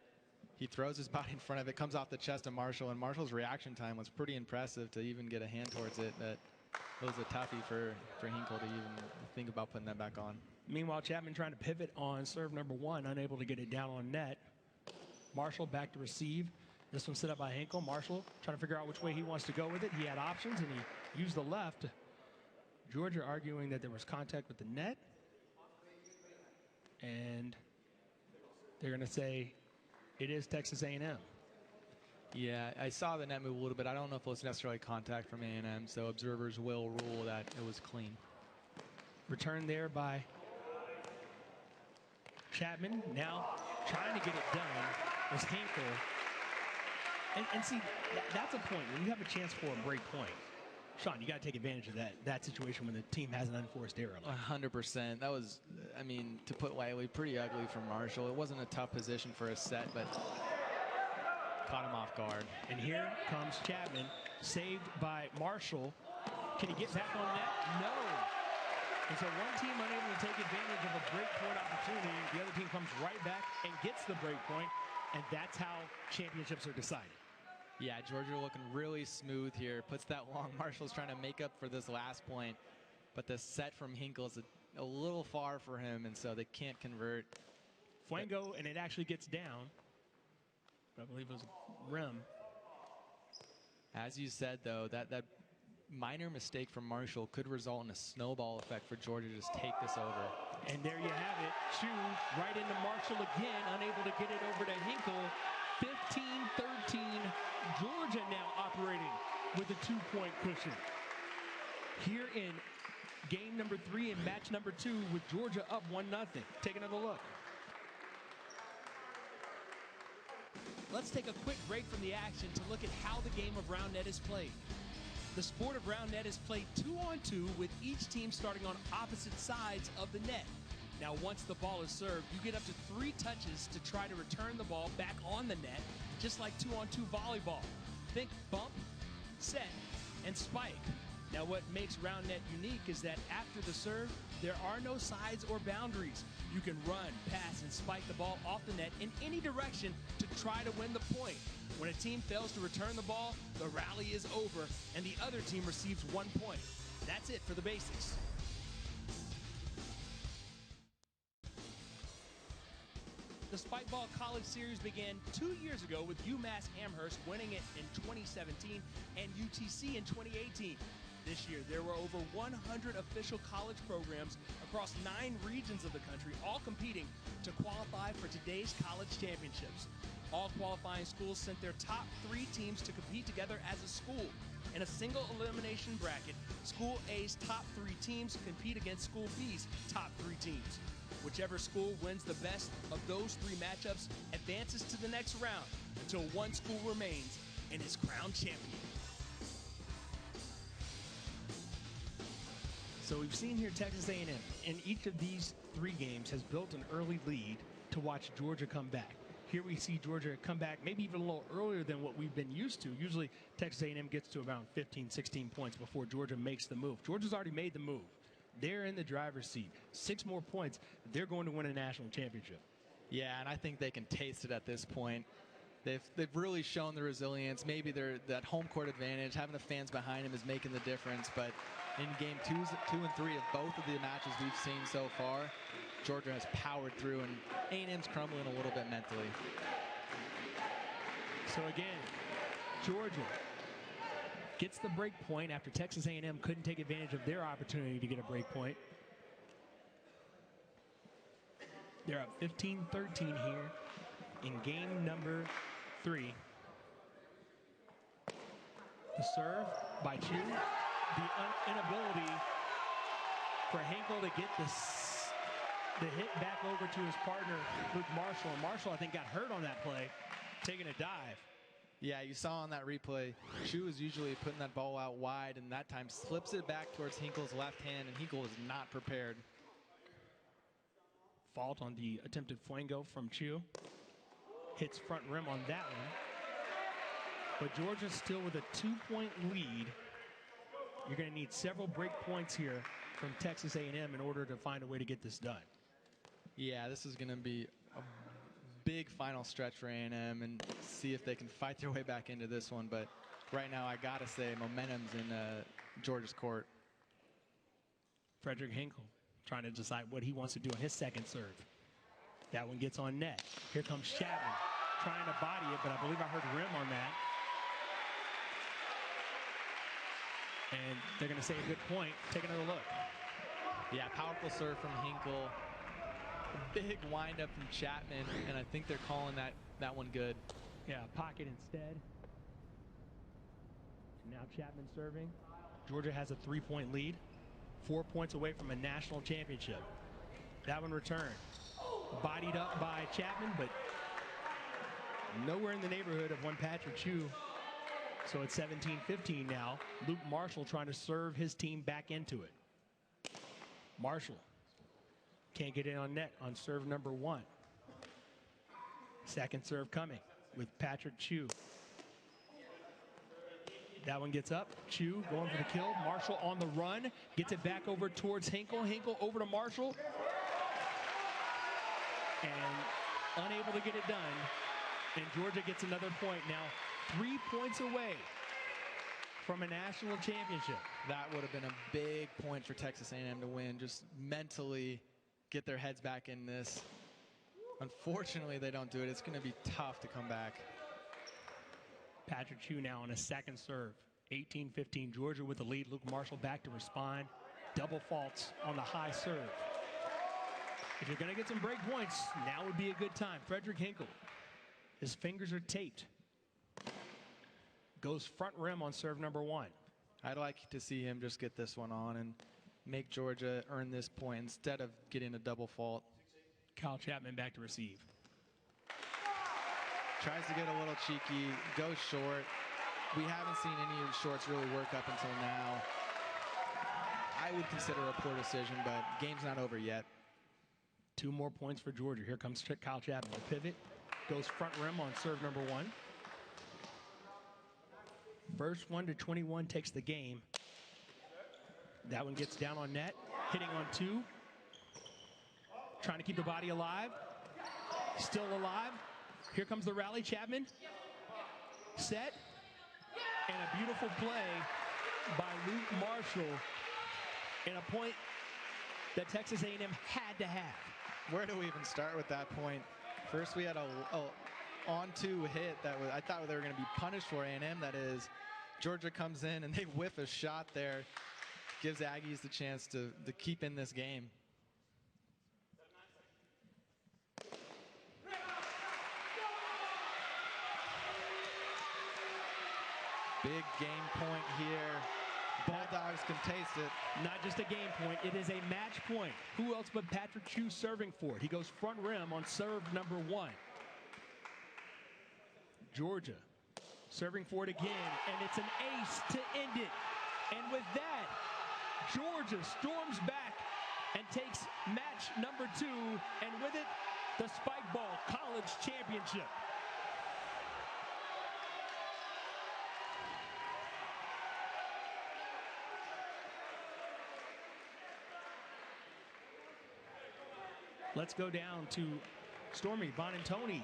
He throws his body in front of it, comes off the chest of Marshall, and Marshall's reaction time was pretty impressive to even get a hand towards it. But it was a toughie for Hinkle to even think about putting that back on. Meanwhile, Chapman trying to pivot on serve number 1, unable to get it down on net. Marshall back to receive. This one set up by Hinkle. Marshall trying to figure out which way he wants to go with it. He had options, and he used the left. Georgia arguing that there was contact with the net. And they're going to say it is Texas A&M. Yeah, I saw the net move a little bit. I don't know if it was necessarily contact from A&M, so observers will rule that it was clean. Return there by Chapman. Now trying to get it done was Hinkle. And see, that's a point. When you have a chance for a break point, Sean, you got to take advantage of that situation when the team has an unforced error. 100%. That was, I mean, to put lightly, pretty ugly from Marshall. It wasn't a tough position for a set, but caught him off guard. And here comes Chapman, saved by Marshall. Can he get back on net? No. And so one team unable to take advantage of a break point opportunity. The other team comes right back and gets the break point, and that's how championships are decided. Yeah, Georgia looking really smooth here. Puts that long. Marshall's trying to make up for this last point, but the set from Hinkle is a little far for him, and so they can't convert. Fuengo, and it actually gets down. I believe it was rim. As you said, though, that minor mistake from Marshall could result in a snowball effect for Georgia to just take this over. And there you have it. Chu right into Marshall again, unable to get it over to Hinkle. 15-13. Georgia now operating with a 2-point cushion. Here in game number 3 and match number 2 with Georgia up 1-0. Take another look. Let's take a quick break from the action to look at how the game of round net is played. The sport of round net is played 2-on-2 with each team starting on opposite sides of the net. Now, once the ball is served, you get up to 3 touches to try to return the ball back on the net, just like 2-on-2 volleyball. Think bump, set, and spike. Now, what makes round net unique is that after the serve, there are no sides or boundaries. You can run, pass, and spike the ball off the net in any direction to try to win the point. When a team fails to return the ball, the rally is over, and the other team receives 1 point. That's it for the basics. The Spikeball College Series began 2 years ago with UMass Amherst winning it in 2017 and UTC in 2018. This year, there were over 100 official college programs across 9 regions of the country, all competing to qualify for today's college championships. All qualifying schools sent their top 3 teams to compete together as a school. In a single elimination bracket, School A's top 3 teams compete against School B's top 3 teams. Whichever school wins the best of those 3 matchups advances to the next round until one school remains and is crowned champion. So we've seen here Texas A&M in each of these 3 games has built an early lead to watch Georgia come back. Here we see Georgia come back maybe even a little earlier than what we've been used to. Usually Texas A&M gets to around 15, 16 points before Georgia makes the move. Georgia's already made the move. They're in the driver's seat. 6 more points, they're going to win a national championship. Yeah, and I think they can taste it at this point. They've really shown the resilience. Maybe that home court advantage, having the fans behind them is making the difference. But in game 2 and 3 of both of the matches we've seen so far, Georgia has powered through, and A&M's crumbling a little bit mentally. So again, Georgia gets the break point after Texas A&M couldn't take advantage of their opportunity to get a break point. They're up 15-13 here in game number 3. The serve by Chu. The inability for Hinkle to get the hit back over to his partner, Luke Marshall. And Marshall, I think, got hurt on that play, taking a dive. Yeah, you saw on that replay, Chu is usually putting that ball out wide, and that time slips it back towards Hinkle's left hand, and Hinkle is not prepared. Fault on the attempted flango from Chu. Hits front rim on that one. But Georgia's still with a 2-point lead. You're going to need several break points here from Texas A&M in order to find a way to get this done. Yeah, this is going to be a big final stretch for A&M and see if they can fight their way back into this one. But right now, I got to say, momentum's in Georgia's court. Frederick Hinkle trying to decide what he wants to do on his second serve. That one gets on net. Here comes Chapman trying to body it, but I believe I heard rim on that. And they're going to say a good point. Take another look. Yeah, powerful serve from Hinkle. A big windup from Chapman, and I think they're calling that one good. Yeah, pocket instead. Now Chapman serving. Georgia has a 3-point lead. 4 points away from a national championship. That one returned. Bodied up by Chapman, but nowhere in the neighborhood of one Patrick Chu. So it's 17-15 now. Luke Marshall trying to serve his team back into it. Marshall can't get in on net on serve number 1. Second serve coming with Patrick Chu. That one gets up. Chu going for the kill. Marshall on the run. Gets it back over towards Hinkle. Hinkle over to Marshall. And unable to get it done. And Georgia gets another point now. 3 points away from a national championship. That would have been a big point for Texas A&M to win. Just mentally get their heads back in this. Unfortunately, they don't do it. It's going to be tough to come back. Patrick Chu now on a second serve. 18-15, Georgia with the lead. Luke Marshall back to respond. Double faults on the high serve. If you're going to get some break points, now would be a good time. Frederick Hinkle, his fingers are taped. Goes front rim on serve number 1. I'd like to see him just get this one on and make Georgia earn this point instead of getting a double fault. Kyle Chapman back to receive. Tries to get a little cheeky, goes short. We haven't seen any of the shorts really work up until now. I would consider a poor decision, but game's not over yet. 2 more points for Georgia. Here comes Kyle Chapman. The pivot goes front rim on serve number 1. First one to 21 takes the game. That one gets down on net. Hitting on 2. Trying to keep the body alive. Still alive. Here comes the rally. Chapman. Set. And a beautiful play by Luke Marshall in a point that Texas A&M had to have. Where do we even start with that point? First we had a on-2 hit that was, I thought they were going to be punished for, A&M that is. Georgia comes in and they whiff a shot there. Gives Aggies the chance to keep in this game. Big game point here. Bulldogs can taste it. Not just a game point, it is a match point. Who else but Patrick Chu serving for it? He goes front rim on serve number 1. Georgia serving for it again, and it's an ace to end it. And with that, Georgia storms back and takes match number 2, and with it, the Spike Ball College Championship. Let's go down to Stormy Bonantoni.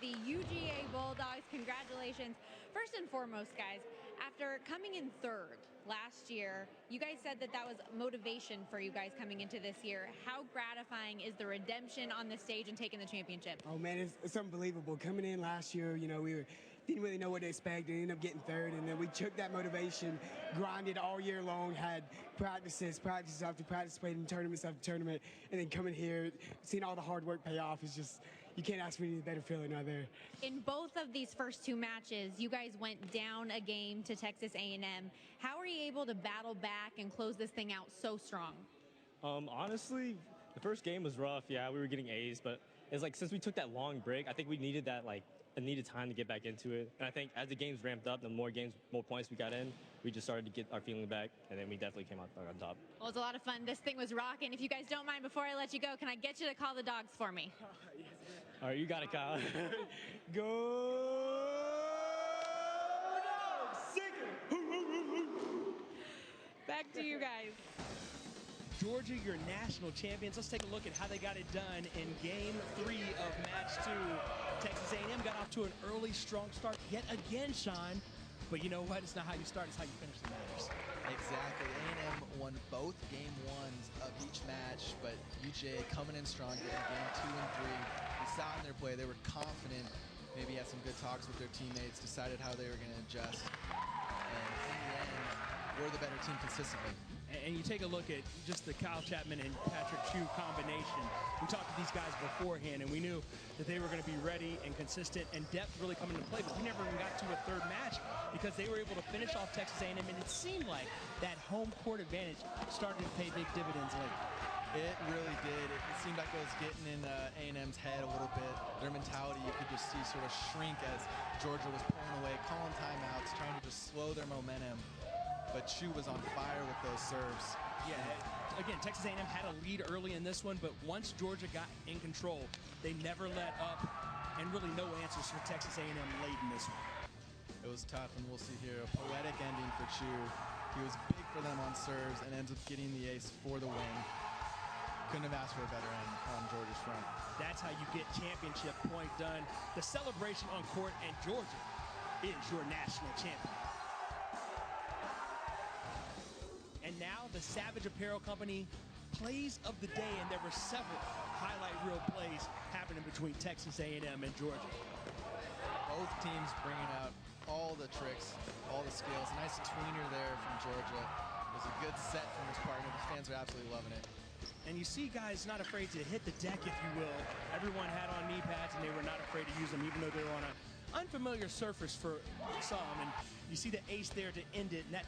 The UGA Bulldogs, congratulations. First and foremost, guys, after coming in 3rd last year, you guys said that that was motivation for you guys coming into this year. How gratifying is the redemption on the stage and taking the championship? Oh man, it's unbelievable. Coming in last year, you know, didn't really know what to expect and ended up getting 3rd, and then we took that motivation, grinded all year long, had practice after practice, played in tournaments after tournament, and then coming here, seeing all the hard work pay off is just, you can't ask for any better feeling right there. In both of these first 2 matches, you guys went down a game to Texas A&M. How were you able to battle back and close this thing out so strong? Honestly, the first game was rough. Yeah, we were getting A's, but it's like since we took that long break, I think we needed that needed time to get back into it. And I think as the games ramped up, the more points we got in, we just started to get our feeling back, and then we definitely came out on top. Well, it was a lot of fun. This thing was rocking. If you guys don't mind, before I let you go, can I get you to call the dogs for me? All right, you got it, Kyle. Go dogs! Back to you guys. Georgia, your national champions. Let's take a look at how they got it done in game 3 of match 2. Texas A&M got off to an early, strong start yet again, Sean. But you know what? It's not how you start, it's how you finish the matters. Exactly. A&M won both game 1s of each match, but UGA coming in strong in game 2 and 3. We saw in their play, they were confident, maybe had some good talks with their teammates, decided how they were going to adjust. And in the end, we're the better team consistently. And you take a look at just the Kyle Chapman and Patrick Chu combination. We talked to these guys beforehand, and we knew that they were going to be ready and consistent, and depth really come into play. But we never even got to a 3rd match because they were able to finish off Texas A&M, and it seemed like that home court advantage started to pay big dividends late. It really did. It seemed like it was getting in A&M's head a little bit. Their mentality, you could just see sort of shrink as Georgia was pulling away, calling timeouts, trying to just slow their momentum. But Chu was on fire with those serves. Yeah, again, Texas A&M had a lead early in this one, but once Georgia got in control, they never let up, and really no answers for Texas A&M late in this one. It was tough, and we'll see here a poetic ending for Chu. He was big for them on serves and ends up getting the ace for the win. Couldn't have asked for a better end on Georgia's front. That's how you get championship point done. The celebration on court, and Georgia is your national champion. And now the Savage Apparel Company plays of the day, and there were several highlight reel plays happening between Texas A&M and Georgia. Both teams bringing out all the tricks, all the skills. A nice tweener there from Georgia. It was a good set from his partner. The fans are absolutely loving it. And you see guys not afraid to hit the deck, if you will. Everyone had on knee pads, and they were not afraid to use them, even though they were on an unfamiliar surface for some. And you see the ace there to end it. And that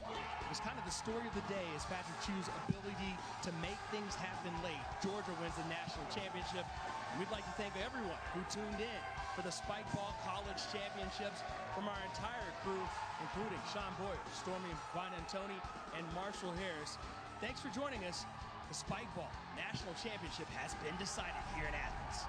was kind of the story of the day, is Patrick Chu's ability to make things happen late. Georgia wins the national championship. And we'd like to thank everyone who tuned in for the Spike Ball College Championships from our entire crew, including Sean Boyer, Stormy Bonantoni, and Marshall Harris. Thanks for joining us. The Spike Ball National Championship has been decided here in Athens.